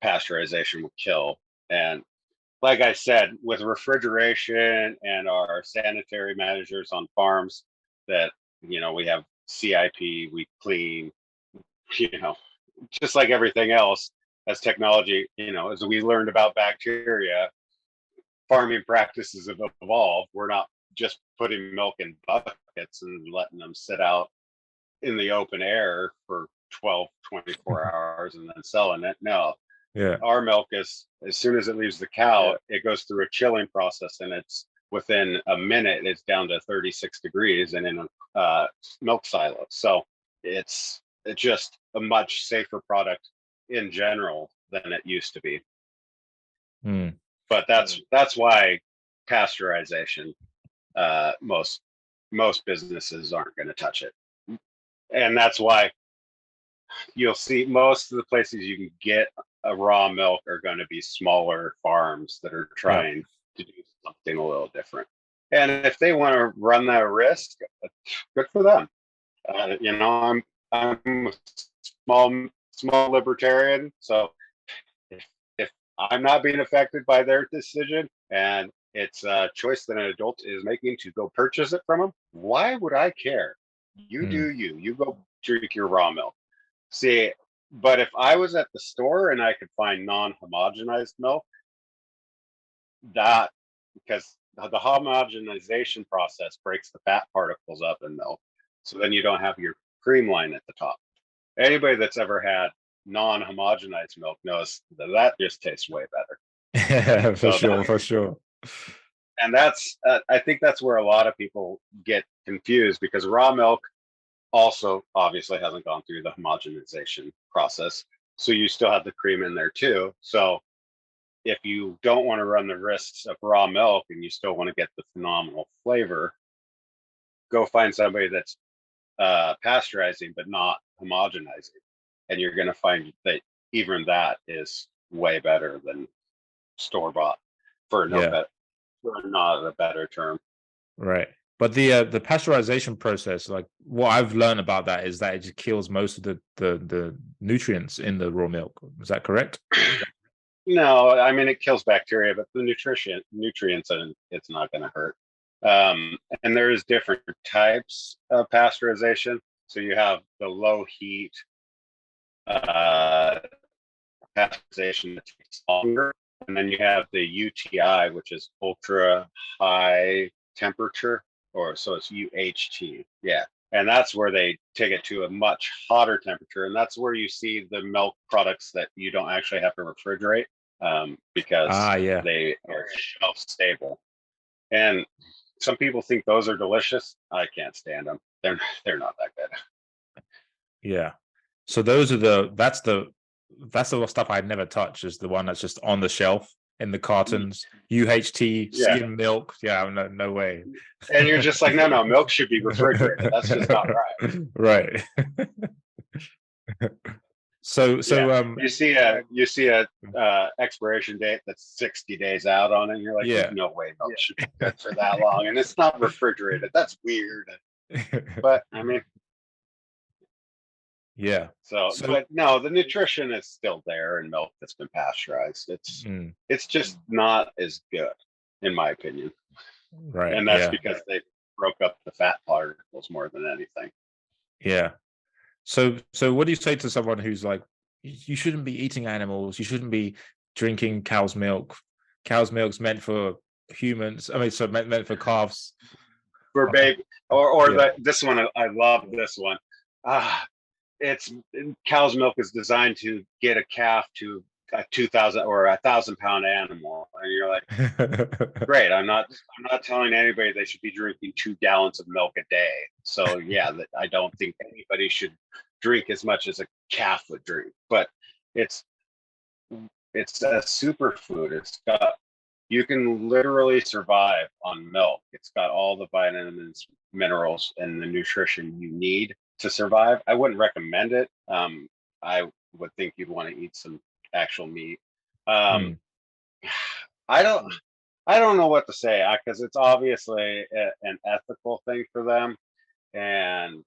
pasteurization would kill. And like I said, with refrigeration and our sanitary measures on farms, that we have CIP, we clean, you know, just like everything else. As technology, as we learned about bacteria, farming practices have evolved. We're not just putting milk in buckets and letting them sit out in the open air for 12, 24 hours and then selling it. No. Yeah. Our milk is, as soon as it leaves the cow, it goes through a chilling process, and it's within a minute, it's down to 36 degrees and in a milk silo. So it's just a much safer product in general than it used to be. But that's why pasteurization, most businesses aren't going to touch it, and that's why you'll see most of the places you can get a raw milk are going to be smaller farms that are trying to do something a little different. And if they want to run that risk, good for them. I'm a small libertarian, so if I'm not being affected by their decision and it's a choice that an adult is making to go purchase it from them, why would I care? You do you go drink your raw milk. See, but if I was at the store and I could find non-homogenized milk, because the homogenization process breaks the fat particles up in milk, so then you don't have your cream line at the top. Anybody that's ever had non-homogenized milk knows that just tastes way better. Yeah, for sure. And that's I think that's where a lot of people get confused, because raw milk also obviously hasn't gone through the homogenization process, so you still have the cream in there too. So if you don't want to run the risks of raw milk and you still want to get the phenomenal flavor, go find somebody that's pasteurizing but not homogenizing, and you're going to find that even that is way better than store bought, for not a better term. Right. But the pasteurization process, like what I've learned about that is that it just kills most of the nutrients in the raw milk. Is that correct? No, I mean it kills bacteria, but the nutrients, and it's not going to hurt. And there's different types of pasteurization. So you have the low heat pasteurization that takes longer, and then you have the UTI, which is ultra high temperature, or so it's UHT. Yeah. And that's where they take it to a much hotter temperature. And that's where you see the milk products that you don't actually have to refrigerate, because they are shelf stable. And some people think those are delicious. I can't stand them. They're not that good. Yeah. So those are that's the stuff I'd never touch, is the one that's just on the shelf in the cartons. UHT skim milk. Yeah, no way. And you're just like, no, milk should be refrigerated. That's just not right. Right. So you see a expiration date that's 60 days out on it, and you're like, there's no way milk should be good for that long, and it's not refrigerated. That's weird. But I mean, yeah. So but no, the nutrition is still there in milk that's been pasteurized. It's just not as good, in my opinion. Right. And that's because they broke up the fat particles more than anything. Yeah. So what do you say to someone who's like, you shouldn't be eating animals, you shouldn't be drinking cow's milk. Cow's milk's meant for humans. I mean, so meant for calves. For baby, or this one, I love this one. It's cow's milk is designed to get a calf to a 2,000 or 1,000 pound animal, and you're like, great. I'm not telling anybody they should be drinking 2 gallons of milk a day. So yeah, I don't think anybody should drink as much as a calf would drink. But it's a superfood. You can literally survive on milk. It's got all the vitamins, minerals, and the nutrition you need to survive. I wouldn't recommend it. I would think you'd want to eat some actual meat. I don't know what to say, because it's obviously an ethical thing for them, and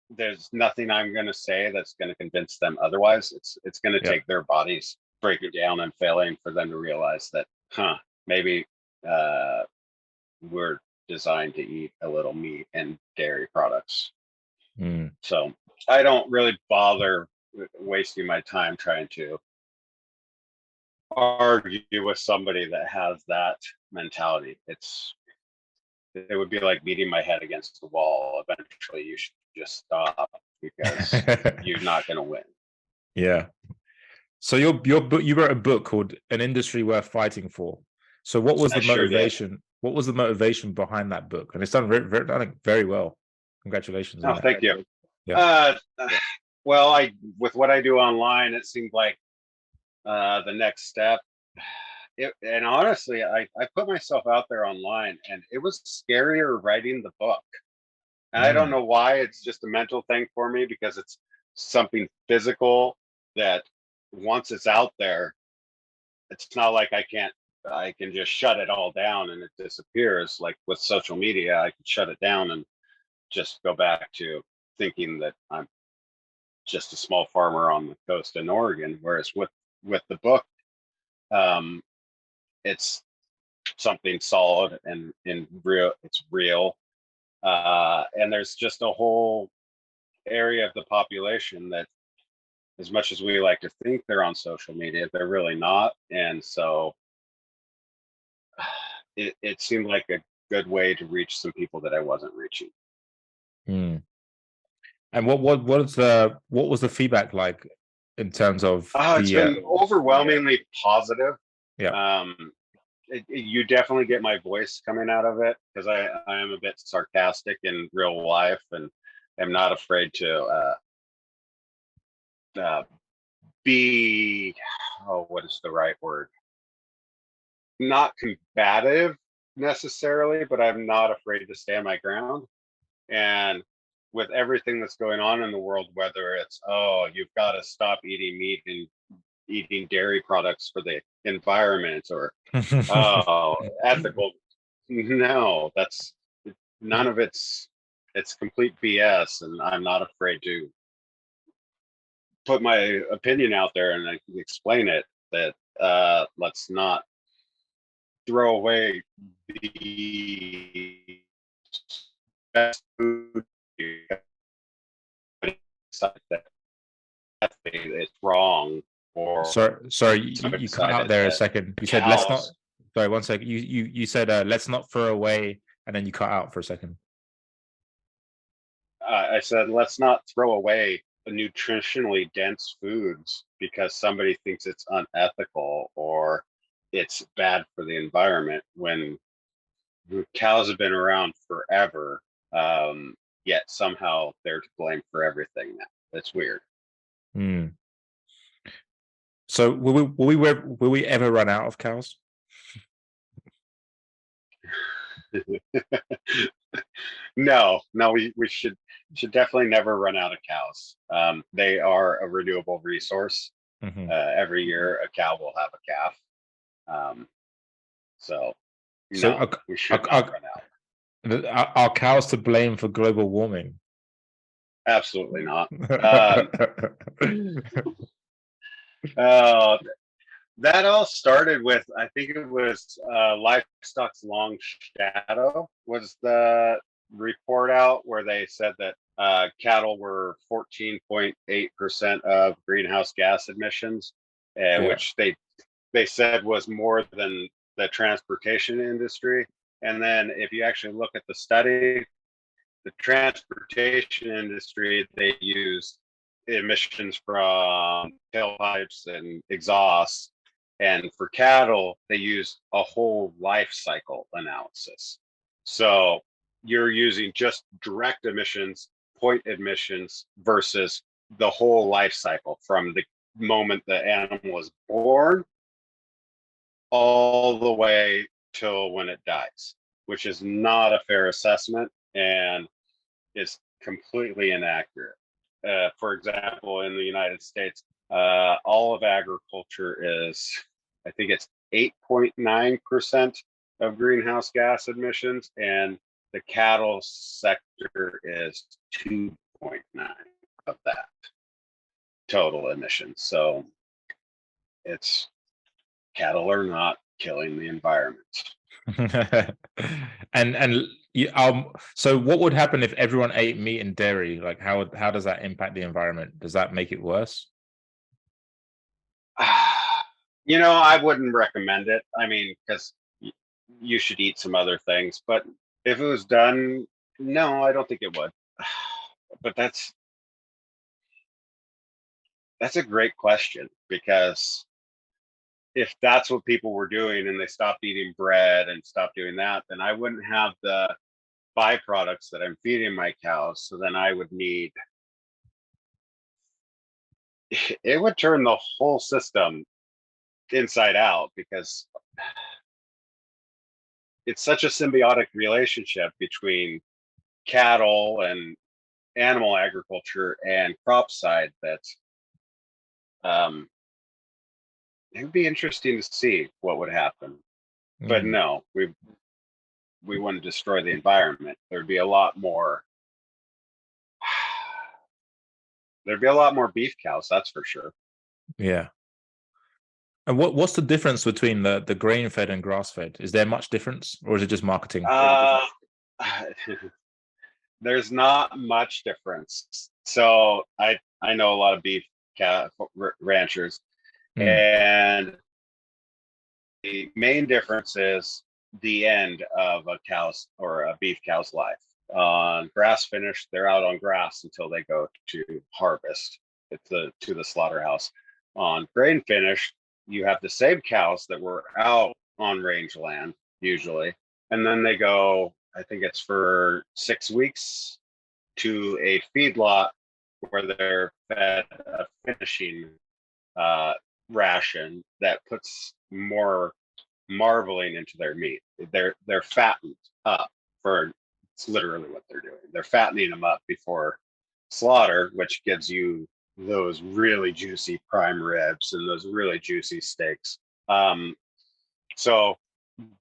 there's nothing I'm going to say that's going to convince them otherwise. It's going to take their bodies breaking down and failing for them to realize that, maybe we're designed to eat a little meat and dairy products. So I don't really bother wasting my time trying to argue with somebody that has that mentality. It would be like beating my head against the wall. Eventually you should just stop, because you're not going to win. Yeah. So your book, you wrote a book called An Industry Worth Fighting For. So what was the motivation? Sure, what was the motivation behind that book? And it's done very well. Congratulations. Oh, thank you. Yeah. Well, with what I do online, it seemed like the next step. And honestly, I put myself out there online, and it was scarier writing the book. And I don't know why. It's just a mental thing for me, because it's something physical that once it's out there, it's not like I can just shut it all down and it disappears. Like with social media, I can shut it down and just go back to thinking that I'm just a small farmer on the coast in Oregon. Whereas with the book, it's something solid and real. It's real. And there's just a whole area of the population that, as much as we like to think they're on social media, they're really not. And so it seemed like a good way to reach some people that I wasn't reaching. And what was the feedback like in terms of? It's been overwhelmingly positive. Yeah. You definitely get my voice coming out of it, because I am a bit sarcastic in real life, and am not afraid to be, what is the right word? not combative necessarily, but I'm not afraid to stand my ground. And with everything that's going on in the world, whether it's, oh, you've got to stop eating meat and eating dairy products for the environment, or oh, ethical. No, that's none of it's complete BS, and I'm not afraid to put my opinion out there and I can explain it. That let's not throw away the best food. That it's wrong, or Sorry, somebody you cut out decided there a that second. You said let's not. cows. Sorry, one second. You said let's not throw away, and then you cut out for a second. I said let's not throw away nutritionally dense foods because somebody thinks it's unethical or it's bad for the environment, when cows have been around forever, yet somehow they're to blame for everything now. That's weird. Hmm. So will we ever run out of cows? No, we should definitely never run out of cows. They are a renewable resource. Mm-hmm. Every year, a cow will have a calf. So So no, we should not run out. are cows to blame for global warming? Absolutely not. Uh, that all started with, I think it was Livestock's Long Shadow was the report out where they said that cattle were 14.8% of greenhouse gas emissions, Yeah. which they said was more than the transportation industry. And then if you actually look at the study, the transportation industry, they used emissions from tailpipes and exhausts. And for cattle, they use a whole life cycle analysis. So you're using just direct emissions, point emissions, versus the whole life cycle from the moment the animal was born all the way till when it dies, which is not a fair assessment and is completely inaccurate. For example, in the United States, all of agriculture is, I think it's 8.9% of greenhouse gas emissions, and the cattle sector is 2.9 of that total emissions. So it's, cattle are not killing the environment. and so what would happen if everyone ate meat and dairy? Like how does that impact the environment? Does that make it worse? I wouldn't recommend it. I mean, because you should eat some other things, but if it was done, no, I don't think it would. But that's a great question, because if that's what people were doing and they stopped eating bread and stopped doing that, then I wouldn't have the byproducts that I'm feeding my cows. So then I would need, it would turn the whole system inside out, because it's such a symbiotic relationship between cattle and animal agriculture and crop side that it would be interesting to see what would happen. But Mm. no, we wouldn't destroy the environment. There'd be a lot more. There'd be a lot more beef cows, that's for sure. Yeah. And what's the difference between the grain fed and grass fed? Is there much difference, or is it just marketing? Uh, there's not much difference. So I know a lot of beef cat ranchers, Mm. and the main difference is the end of a cow's or a beef cow's life. On grass finish, they're out on grass until they go to harvest to the slaughterhouse. On grain finish, you have the same cows that were out on rangeland usually, and then they go, I think it's for 6 weeks, to a feedlot where they're fed a finishing uh, ration that puts more marveling into their meat. They're fattened up for, it's literally what they're doing. They're fattening them up before slaughter, which gives you those really juicy prime ribs and those really juicy steaks. So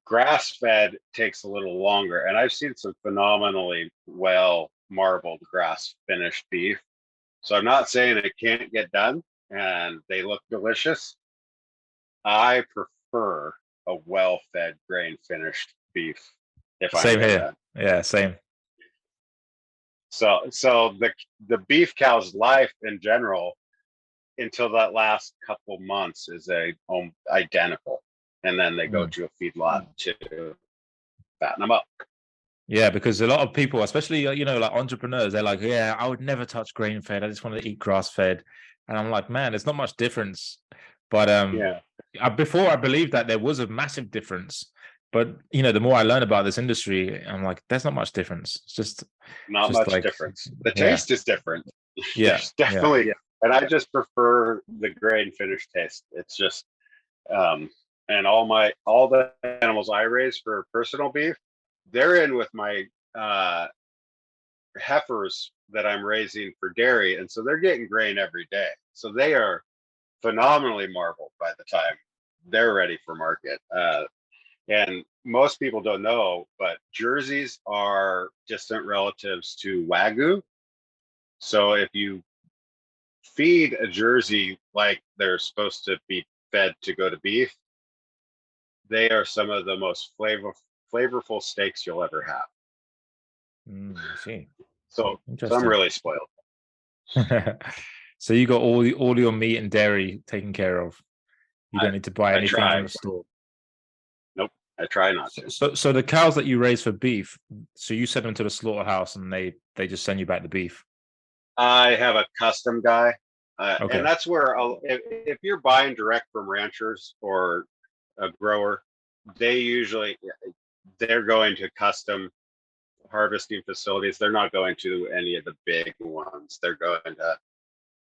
grass fed takes a little longer, and I've seen some phenomenally well marbled grass finished beef. So I'm not saying it can't get done, and they look delicious. I prefer a well fed grain finished beef if I'm Same doing here. that. Yeah, same. So the beef cow's life in general until that last couple months is identical, and then they go to a feedlot to fatten them up. Yeah, because a lot of people, especially like entrepreneurs, they're like, yeah, I would never touch grain fed. I just want to eat grass fed. And I'm like, man, there's not much difference. But Yeah, before I believed that there was a massive difference. But the more I learn about this industry, I'm like, there's not much difference. It's just not much like, difference. The yeah, taste is different. yeah, There's definitely, and I just prefer the grain finished taste. It's just, and all the animals I raise for personal beef, they're in with my heifers that I'm raising for dairy, and so they're getting grain every day. So they are phenomenally marbled by the time they're ready for market. And most people don't know, but Jerseys are distant relatives to Wagyu. So if you feed a Jersey like they're supposed to be fed to go to beef, they are some of the most flavorful steaks you'll ever have. I see. So I'm Interesting. really spoiled. So you got all your meat and dairy taken care of. You don't need to buy anything from the store. Nope, I try not to. So the cows that you raise for beef, so you send them to the slaughterhouse and they just send you back the beef. I have a custom guy, Okay. and that's where if you're buying direct from ranchers or a grower, they're going to custom harvesting facilities. They're not going to any of the big ones. They're going to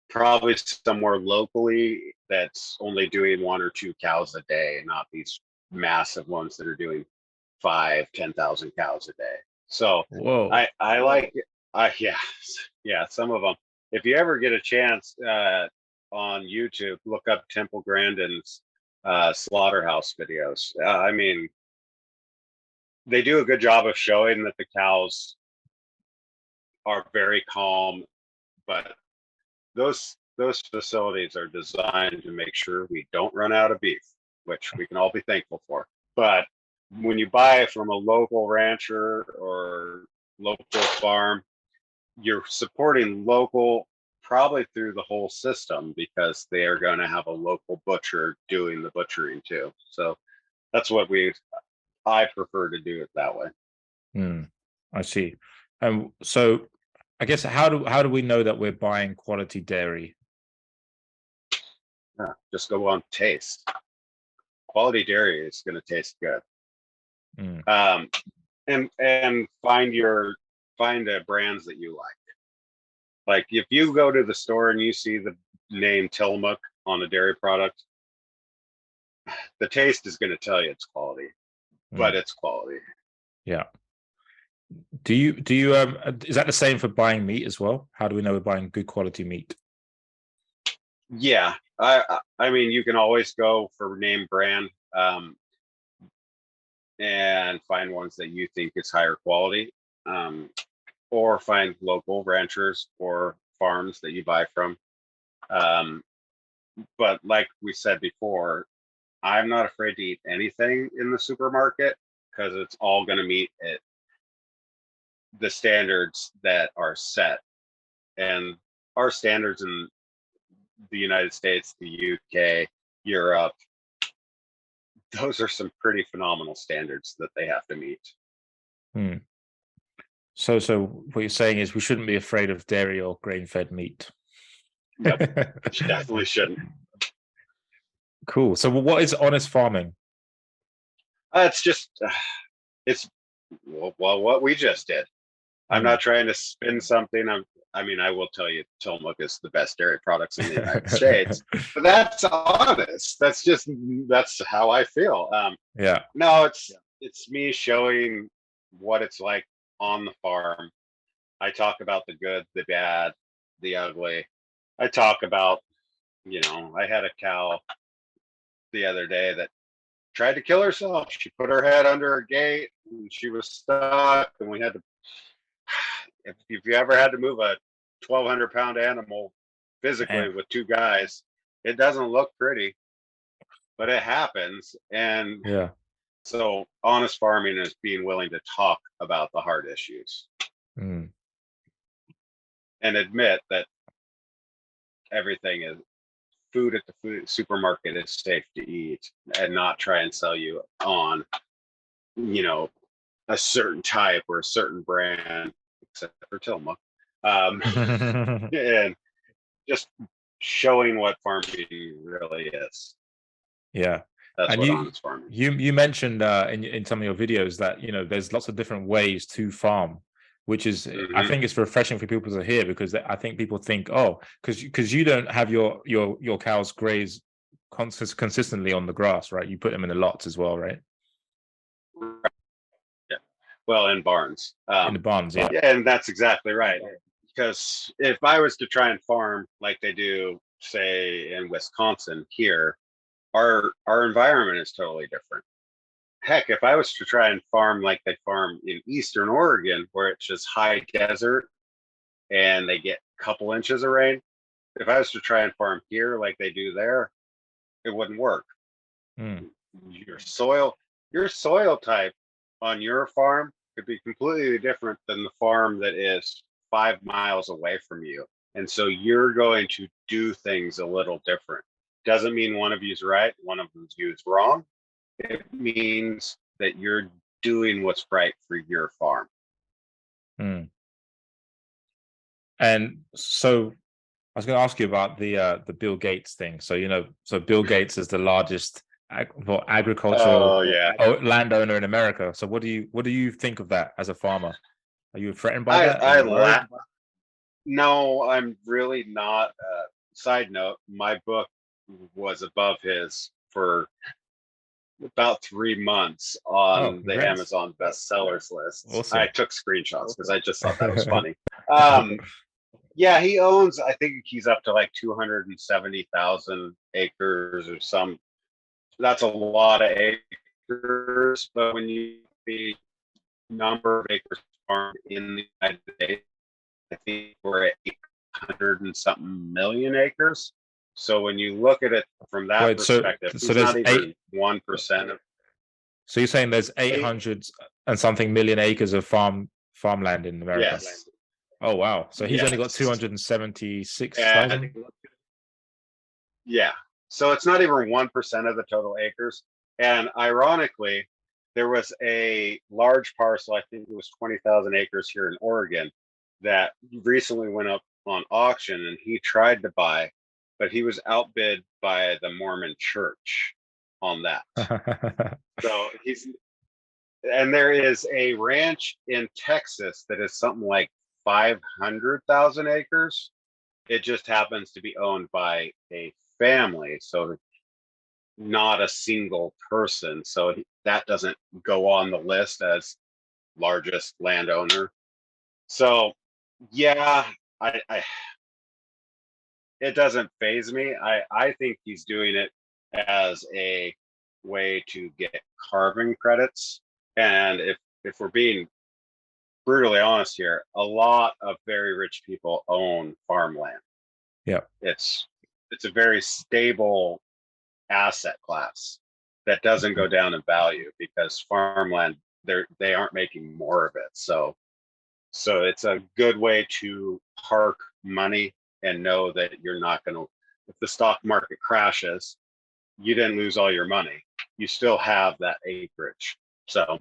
probably somewhere locally that's only doing 1 or 2 cows a day, not these massive ones that are doing 5,000-10,000 cows a day. So Whoa. I like yeah, some of them. If you ever get a chance on YouTube, look up Temple Grandin's slaughterhouse videos. I mean, they do a good job of showing that the cows are very calm, but those facilities are designed to make sure we don't run out of beef, which we can all be thankful for. But when you buy from a local rancher or local farm, you're supporting local probably through the whole system because they are going to have a local butcher doing the butchering too. So that's what I prefer to do it that way. I see. So I guess how do we know that we're buying quality dairy? Yeah, just go on taste. Quality dairy is going to taste good. And find the brands that you like. Like if you go to the store and you see the name Tillamook on a dairy product, the taste is going to tell you it's quality, but it's quality. Yeah. Do you is that the same for buying meat as well? How do we know we're buying good quality meat? Yeah, I mean, you can always go for name brand and find ones that you think is higher quality, or find local ranchers or farms that you buy from. But like we said before, I'm not afraid to eat anything in the supermarket because it's all going to meet the standards that are set. And our standards in the United States, the UK, Europe, those are some pretty phenomenal standards that they have to meet. So what you're saying is we shouldn't be afraid of dairy or grain-fed meat. Yep, you definitely shouldn't. Cool. So what is honest farming? It's just, it's well, what we just did. I'm not trying to spin something. I mean, I will tell you, Tillamook is the best dairy products in the United States, but that's honest. That's how I feel. Yeah. No, it's me showing what it's like on the farm. I talk about the good, the bad, the ugly. I talk about, I had a cow the other day that tried to kill herself. She put her head under a gate and she was stuck, and we had to. If you ever had to move a 1,200-pound animal physically Damn. with two guys, it doesn't look pretty, but it happens. And Yeah. so honest farming is being willing to talk about the hard issues Mm. and admit that everything is food at the food supermarket is safe to eat, and not try and sell you on, a certain type or a certain brand, except for Tillamook. And just showing what farming really is. Yeah. That's And what honest farming is. you mentioned in some of your videos that there's lots of different ways to farm, which is I think it's refreshing for people to hear, because I think people think, oh, because you don't have your cows graze consistently on the grass, right? You put them in the lots as well, right? Yeah. Well, in barns. In the barns, yeah. Yeah, and that's exactly right. Because if I was to try and farm like they do, say, in Wisconsin here, our environment is totally different. Heck, if I was to try and farm like they farm in Eastern Oregon, where it's just high desert and they get a couple inches of rain, if I was to try and farm here like they do there, it wouldn't work. Your soil type on your farm could be completely different than the farm that is 5 miles away from you. And so you're going to do things a little different. Doesn't mean one of you's right, one of you's wrong. It means that you're doing what's right for your farm. And so I was going to ask you about the Bill Gates thing. So so Bill Gates is the largest agricultural landowner in America. So what do you think of that as a farmer? Are you threatened by that? Are you worried? No, I'm really not. Side note, my book was above his for about 3 months on the Amazon bestsellers list. Awesome. I took screenshots because I just thought that was funny. Yeah, he owns, I think he's up to like 270,000 acres or some. That's a lot of acres, but when you see number of acres farmed in the United States, I think we're at 800 and something million acres. So when you look at it from that perspective, so there's not even 1% of. So you're saying there's 800 and something million acres of farmland in America? Yes. Oh wow! So he's only got 276,000. Yeah. So it's not even 1% of the total acres. And ironically, there was a large parcel, I think it was 20,000 acres here in Oregon, that recently went up on auction, and he tried to buy, but he was outbid by the Mormon Church on that. So and there is a ranch in Texas that is something like 500,000 acres. It just happens to be owned by a family, so not a single person. So that doesn't go on the list as largest landowner. So yeah, I it doesn't faze me. I think he's doing it as a way to get carbon credits. And if we're being brutally honest here, a lot of very rich people own farmland. Yeah. It's a very stable asset class that doesn't go down in value, because farmland, they aren't making more of it. So it's a good way to park money and know that you're not going to, if the stock market crashes, you didn't lose all your money. You still have that acreage. So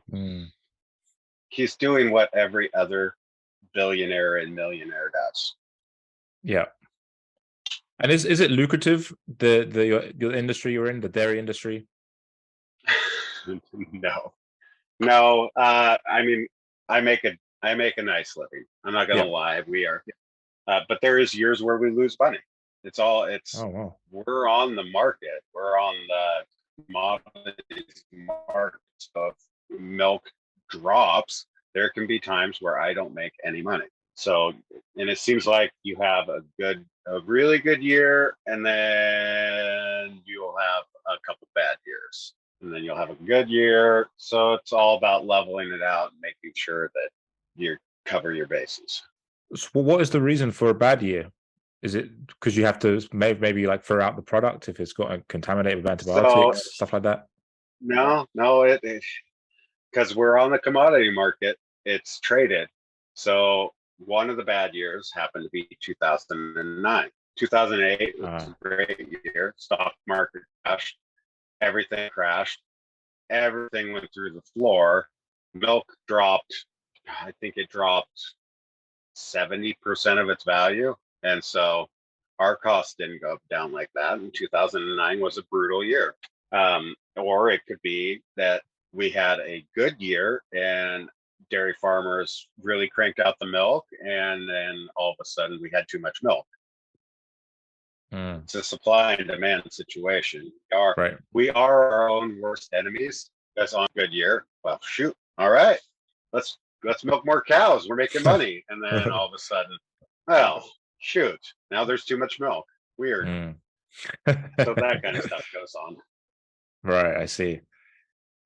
he's doing what every other billionaire and millionaire does. Yeah. And is it lucrative, your industry you're in, the dairy industry? No. I mean, I make a I make a nice living. I'm not gonna Yeah. lie. We are, but there is years where we lose money. It's Oh wow. we're on the market. We're on the commodities market. So if milk drops, there can be times where I don't make any money. So, and it seems like you have a really good year, and then you'll have a couple bad years, and then you'll have a good year. So it's all about leveling it out and making sure that you cover your bases. So what is the reason for a bad year? Is it because you have to maybe like throw out the product if it's got contaminated with So antibiotics, stuff like that? no, it because we're on the commodity market, it's traded. So one of the bad years happened to be 2009. 2008 was Ah, a great year. Stock market crashed. Everything crashed. Everything went through the floor. Milk dropped. I think it dropped 70% of its value. And so our costs didn't go down like that. And 2009 was a brutal year. Or it could be that we had a good year and dairy farmers really cranked out the milk, and then all of a sudden we had too much milk. mm, It's a supply and demand situation. right. We are our own worst enemies. That's on a good year. Well, shoot. All right. Let's milk more cows. We're making money. And then all of a sudden, well, shoot. Now there's too much milk. Weird. Mm. So that kind of stuff goes on. Right, I see.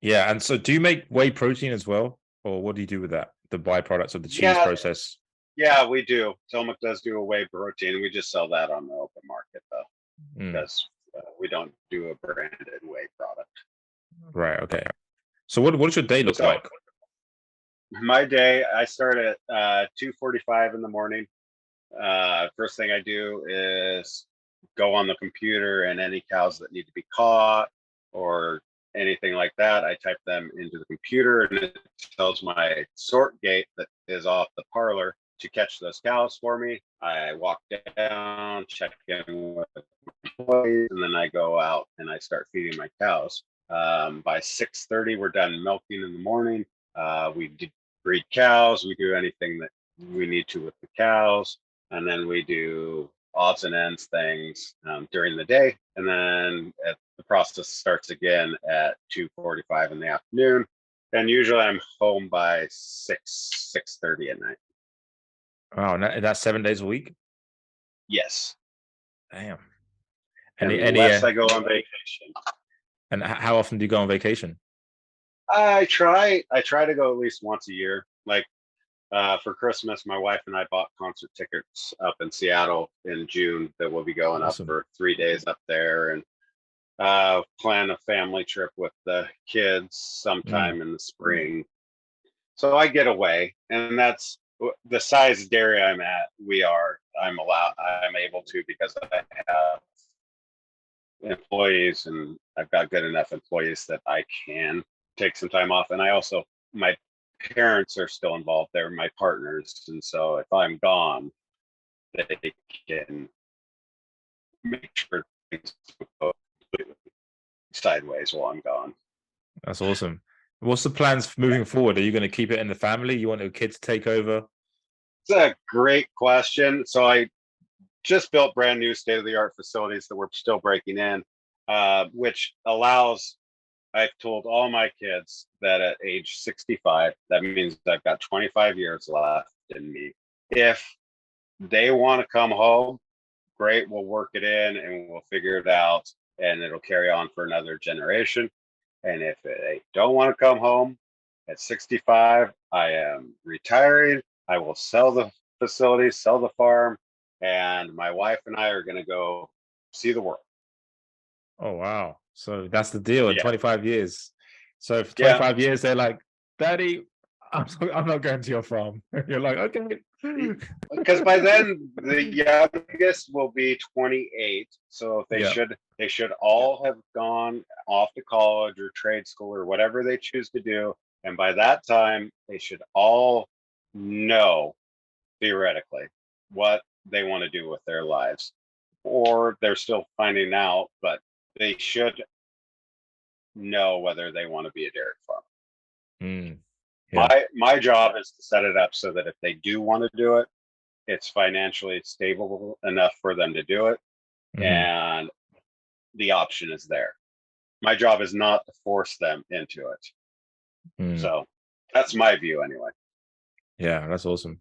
Yeah, and so do you make whey protein as well, or what do you do with that? The byproducts of the cheese Yeah, process? yeah, we do. Tillamook does do a whey protein. We just sell that on the open market though, Mm, because we don't do a branded whey product. right, okay. So what does your day look So like? my day, I start at 2:45 in the morning. First thing I do is go on the computer, and any cows that need to be caught or anything like that, I type them into the computer, and it tells my sort gate that is off the parlor to catch those cows for me. I walk down, check in with employees, and then I go out and I start feeding my cows. By 6:30, we're done milking in the morning. We breed cows. We do anything that we need to with the cows, and then we do odds and ends things during the day, and then the process starts again at 2:45 in the afternoon. And usually I'm home by 6:30 at night. Oh, and that's 7 days a week? Yes, Damn. Any unless I go on vacation. and how often do you go on vacation? I try to go at least once a year. Like for Christmas, my wife and I bought concert tickets up in Seattle in June that we'll be going up Awesome. for 3 days up there, and plan a family trip with the kids Mm, sometime in the spring. So I get away, and that's the size dairy I'm at. I'm able to, because I have employees, and I've got good enough employees that I can take some time off. And I also, my parents are still involved. They're my partners. And so if I'm gone, they can make sure things go sideways while I'm gone. that's awesome. What's the plans moving forward? Are you going to keep it in the family? You want your kids to take over? It's a great question. So I just built brand new state of the art facilities that we're still breaking in, which allows, I've told all my kids that at age 65, that means I've got 25 years left in me. If they want to come home, great, we'll work it in and we'll figure it out, and it'll carry on for another generation. And if they don't want to come home at 65, I am retiring. I will sell the facility, sell the farm, and my wife and I are going to go see the world. Oh, wow. So that's the deal in Yeah. 25 years. So for Yeah. 25 years, they're like, Daddy, I'm not going to your farm. You're like, okay. Because by then the youngest will be 28. So Yeah. they should all have gone off to college or trade school or whatever they choose to do. And by that time, they should all know, theoretically, what they want to do with their lives. Or they're still finding out, but they should know whether they want to be a dairy farmer. Mm. Yeah. My job is to set it up so that if they do want to do it, it's financially stable enough for them to do it, Hmm. and the option is there. My job is not to force them into it. Mm. So that's my view anyway. Yeah, that's awesome.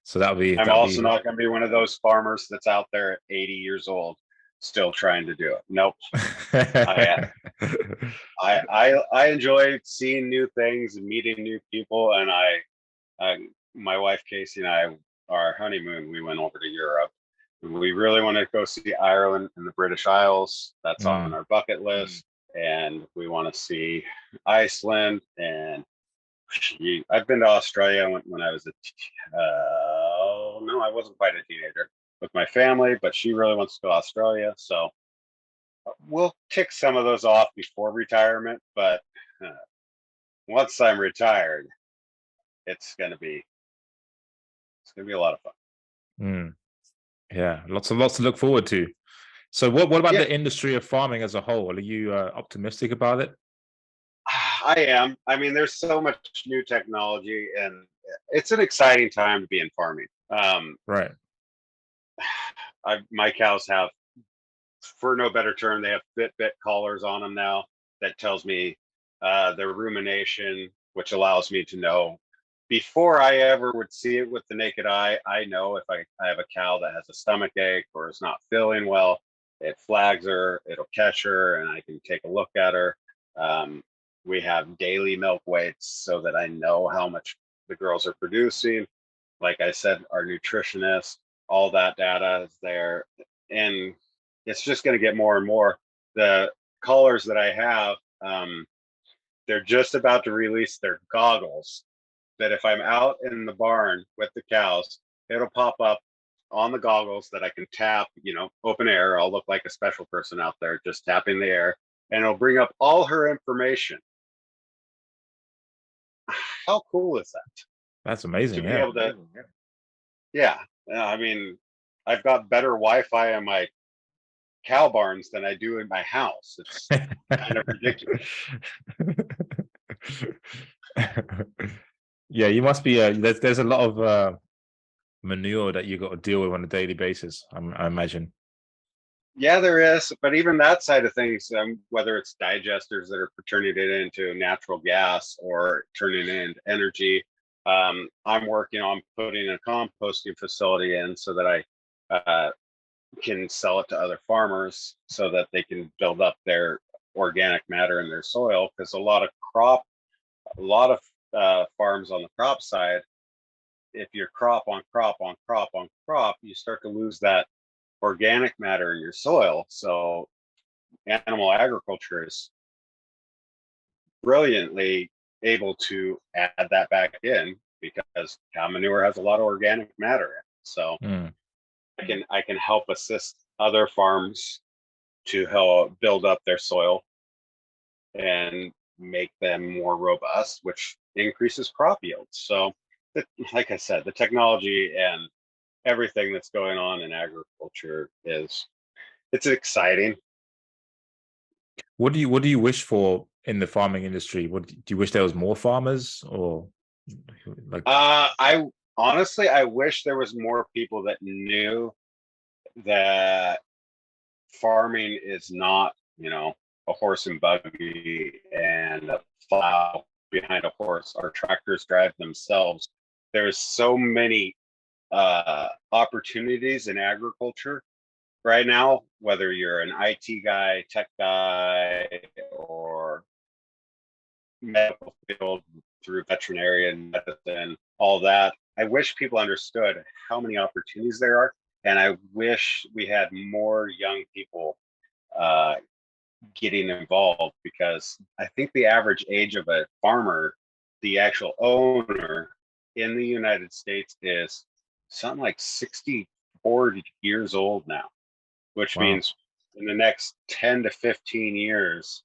So that'll be I'm that'll also be not going to be one of those farmers that's out there at 80 years old still trying to do it. Nope. I I enjoy seeing new things and meeting new people, and my wife Casey and I, our honeymoon, we went over to Europe. We really want to go see Ireland and the British Isles. That's on Mm. our bucket list, and we want to see Iceland. And I've been to Australia when I was no, I wasn't quite a teenager with my family, but she really wants to go to Australia, so we'll tick some of those off before retirement. But uh, once I'm retired, it's gonna be a lot of fun. Mm. Yeah, lots to look forward to. So what about Yeah, the industry of farming as a whole? Are you optimistic about it? I am. I mean, there's so much new technology, and it's an exciting time to be in farming. Right. My cows have, for no better term, they have Fitbit collars on them now that tells me their rumination, which allows me to know before I ever would see it with the naked eye. I know if I have a cow that has a stomach ache or is not feeling well. It flags her, it'll catch her, and I can take a look at her. Um, we have daily milk weights so that I know how much the girls are producing. Like I said, our nutritionist, all that data is there. And it's just going to get more and more. The callers that I have, they're just about to release their goggles that if I'm out in the barn with the cows, it'll pop up on the goggles that I can tap, open air. I'll look like a special person out there just tapping the air, and it'll bring up all her information. How cool is that That's to amazing. be Yeah. able to? Yeah. I mean, I've got better Wi-Fi in my cow barns than I do in my house. It's kind of ridiculous. Yeah, you must be. There's a lot of manure that you got to deal with on a daily basis. I imagine. Yeah, there is, but even that side of things, whether it's digesters that are turning it into natural gas or turning it into energy, I'm working on putting a composting facility in so that I can sell it to other farmers so that they can build up their organic matter in their soil. Because a lot of farms on the crop side, if you're crop on crop on crop on crop, you start to lose that organic matter in your soil. So animal agriculture is brilliantly able to add that back in because cow manure has a lot of organic matter in it. So Mm. I can help assist other farms to help build up their soil and make them more robust, which increases crop yields. So, like I said, the technology and everything that's going on in agriculture it's exciting. What do you wish for in the farming industry? What do you wish there was more farmers or like? I honestly, I wish there was more people that knew that farming is not, a horse and buggy and a plow behind a horse. Our tractors drive themselves. There's so many opportunities in agriculture right now, whether you're an IT guy, tech guy, or medical field through veterinarian medicine, all that. I wish people understood how many opportunities there are. And I wish we had more young people uh, getting involved because I think the average age of a farmer, the actual owner in the United States, is something like 64 years old now, which Wow. means in the next 10 to 15 years,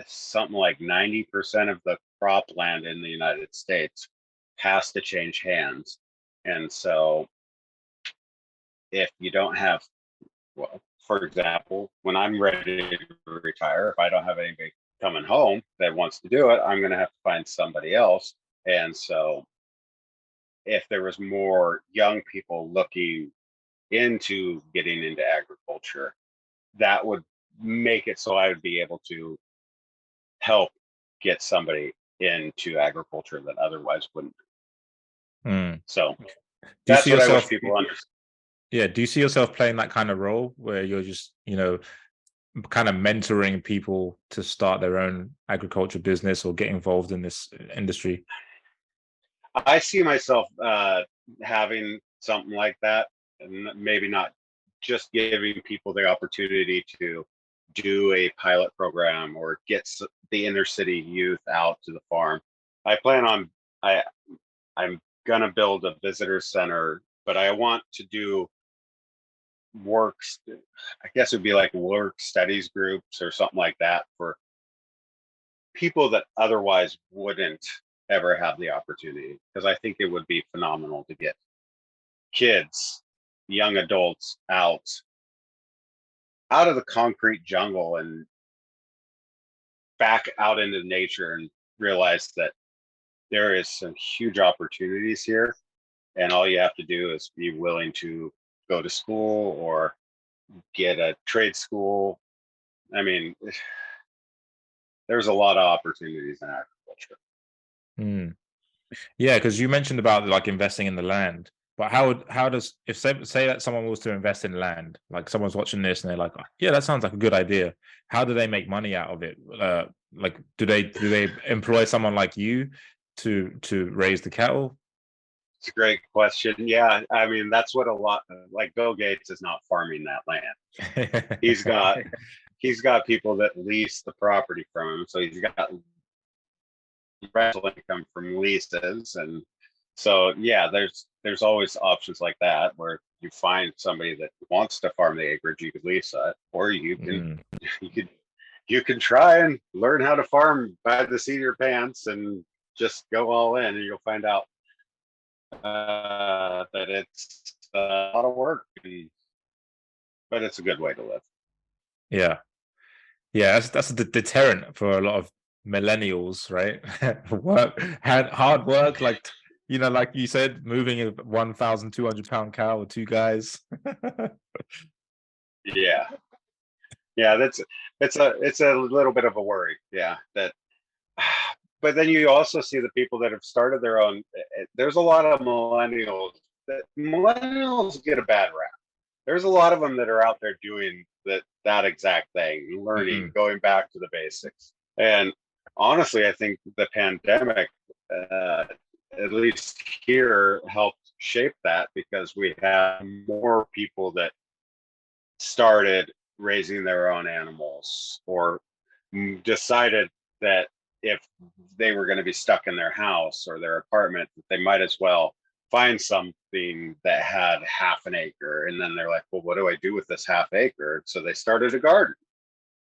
something like 90% of the cropland in the United States has to change hands. And so if you don't have, well, for example, when I'm ready to retire, if I don't have any coming home that wants to do it, I'm going to have to find somebody else. And so if there was more young people looking into getting into agriculture, that would make it so I would be able to help get somebody into agriculture that otherwise wouldn't. So Do you that's see what I wish yourself? people understand. Yeah. Do you see yourself playing that kind of role where you're just, kind of mentoring people to start their own agriculture business or get involved in this industry? I see myself having something like that, and maybe not just giving people the opportunity to do a pilot program or get the inner city youth out to the farm. I plan on I I'm gonna build a visitor center, but I want to do works. I guess it would be like work studies groups or something like that for people that otherwise wouldn't ever have the opportunity. Because I think it would be phenomenal to get kids, young adults out of the concrete jungle and back out into nature and realize that there is some huge opportunities here, and all you have to do is be willing to go to school or get a trade school. I mean, there's a lot of opportunities in agriculture. Mm. Yeah, because you mentioned about like investing in the land, but how does, if say that someone was to invest in land, like someone's watching this and they're like, yeah, that sounds like a good idea. How do they make money out of it? Like, do they employ someone like you to raise the cattle? It's a great question. Yeah, I mean that's what a lot like Bill Gates is not farming that land. He's got he's got people that lease the property from him, so he's got rental income from leases. And so yeah, there's always options like that where you find somebody that wants to farm the acreage. You could lease it, or you can Mm. you could you can try and learn how to farm by the seat of your pants and just go all in, and you'll find out that it's a lot of work, but it's a good way to live. Yeah. Yeah, that's a deterrent for a lot of millennials, right? Work, had hard work, like like you said, moving a 1,200 pound cow with two guys. Yeah, yeah, it's a little bit of a worry. Yeah, that. But then you also see the people that have started their own. There's a lot of millennials. Millennials get a bad rap. There's a lot of them that are out there doing that exact thing, learning, Mm, going back to the basics. And honestly, I think the pandemic, uh, at least here, helped shape that because we have more people that started raising their own animals or decided that if they were going to be stuck in their house or their apartment, that they might as well find something that had half an acre. And then they're like, well, what do I do with this half acre? So they started a garden.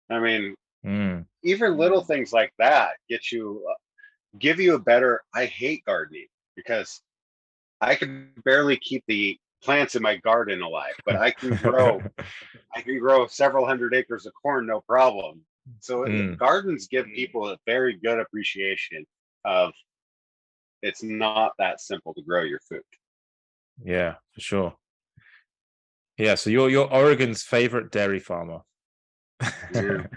I mean, mm. even little things like that give you a better. I hate gardening because I can barely keep the plants in my garden alive, but I can grow several hundred acres of corn, no problem. So Mm. gardens give people a very good appreciation of it's not that simple to grow your food. Yeah, for sure. Yeah, so you're Oregon's favorite dairy farmer. Yeah.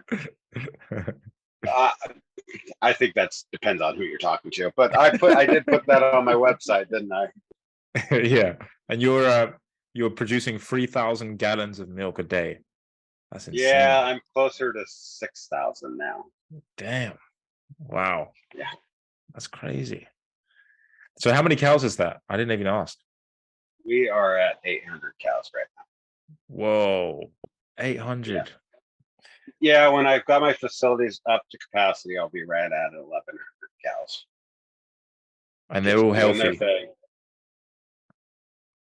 Uh, I think that's depends on who you're talking to, but I did put that on my website, didn't I? Yeah, and you're producing 3,000 gallons of milk a day. That's Yeah, insane. I'm closer to 6,000 now. Damn. Wow. Yeah, That's crazy. So how many cows is that? I didn't even ask. we are at 800 cows right now. Whoa. Yeah, 800. yeah. When I've got my facilities up to capacity, I'll be right at 1,100 cows. And they're Just all doing their healthy. thing.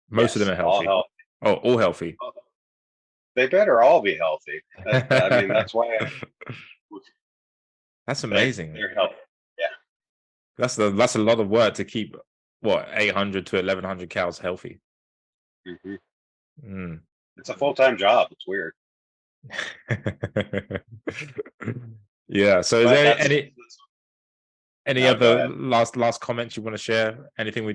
Most of them Yes, are all healthy. health. Oh, all healthy. They better all be healthy. I mean, that's why That's they amazing. they're healthy. Yeah. That's a lot of work to keep, what, 800 to 1,100 cows healthy. Hmm. Mm. It's a full-time job. It's weird. Yeah. So is But there that's any no, go other ahead. last comments you want to share? Anything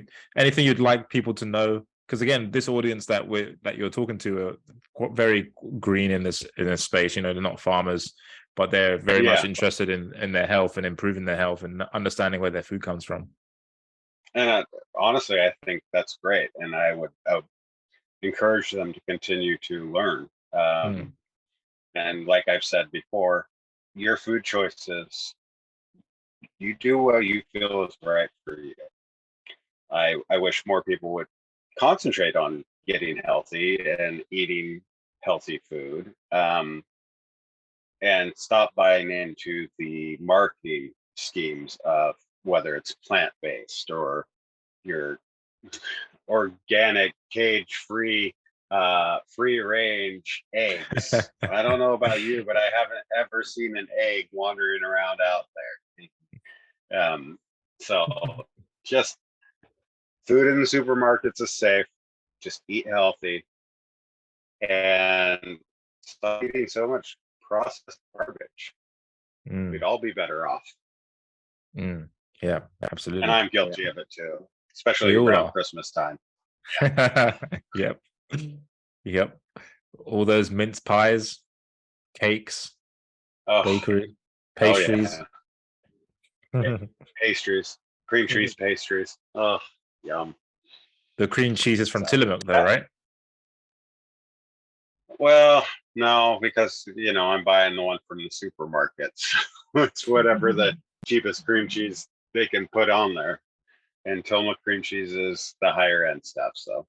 you'd like people to know? Because again, this audience that you're talking to are very green in this space. You know, they're not farmers, but they're very much Yeah. interested in their health and improving their health and understanding where their food comes from. And honestly, I think that's great. And I would encourage them to continue to learn. Mm. And like I've said before, your food choices, you do what you feel is right for you. I wish more people would concentrate on getting healthy and eating healthy food, and stop buying into the marketing schemes of whether it's plant based or your organic, cage free, free range eggs. I don't know about you, but I haven't ever seen an egg wandering around out there. So just food in the supermarkets is safe. Just eat healthy and stop eating so much processed garbage. We'd Mm. all be better off. Mm. Yeah, And absolutely. I'm guilty of it too, We especially all around are. Christmas time. Yep. Yep. All those mince pies, cakes, Oh, bakery, oh pastries. yeah. Pastries, cream cheese pastries. Oh, yum. The cream cheese is from So, Tillamook, though, right? well, no, because I'm buying the one from the supermarkets. It's whatever the cheapest cream cheese they can put on there. And Tillamook cream cheese is the higher end stuff. So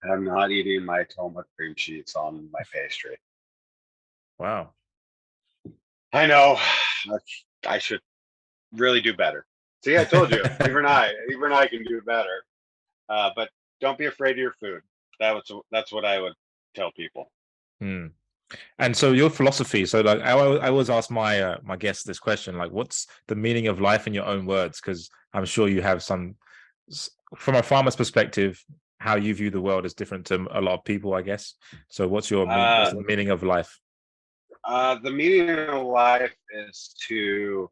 I'm not eating my Tillamook cream cheese on my pastry. Wow. I know. I should really do better. See, I told you, even I can do better. But don't be afraid of your food. That's what I would tell people. Hmm. And so your philosophy, so like I always ask my guests this question, like what's the meaning of life in your own words? Because I'm sure you have some, from a farmer's perspective, how you view the world is different to a lot of people, I guess. So what's Uh, the meaning of life? the meaning of life is to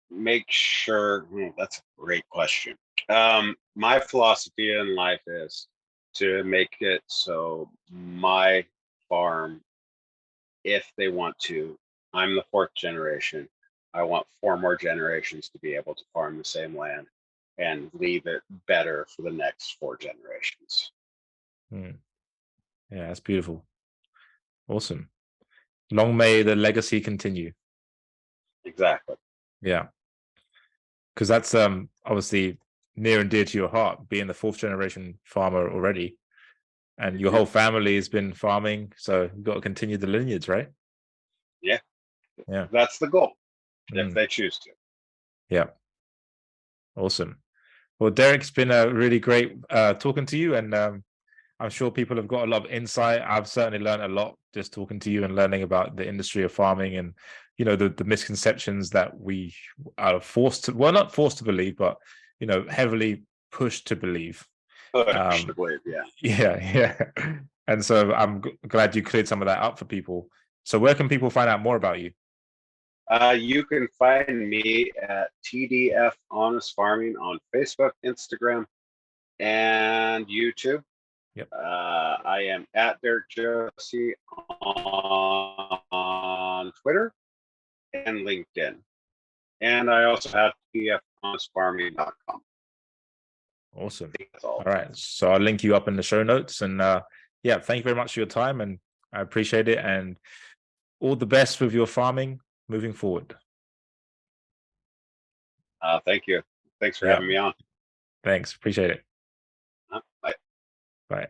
make sure. That's a great question. My philosophy in life is to make it so my farm, if they want to, I'm the fourth generation. I want four more generations to be able to farm the same land and leave it better for the next four generations. Hmm. Yeah, that's beautiful. Awesome. Long may the legacy continue. Exactly. Yeah. Because that's obviously near and dear to your heart, being the fourth generation farmer already, and your Yeah. whole family has been farming, so you've got to continue the lineage, right? Yeah. Yeah. That's the goal if Mm. they choose to. Yeah. Awesome. Well, Derek, it's been a really great talking to you, and I'm sure people have got a lot of insight. I've certainly learned a lot just talking to you and learning about the industry of farming and the misconceptions that we are forced to, well, not forced to believe, but heavily pushed to believe. Push Um, to believe, yeah. yeah, yeah. And so I'm glad you cleared some of that up for people. So where can people find out more about you? You can find me at TDF Honest Farming on Facebook, Instagram, and YouTube. Yep. I am at Derrick Josi on Twitter and LinkedIn. And I also have tdfhonestfarming.com. Awesome. That's all. All right. So I'll link you up in the show notes. And yeah, thank you very much for your time. And I appreciate it. And all the best with your farming moving forward. Thank you. Thanks for Yeah. having me on. Thanks. Appreciate it. Bye. Bye.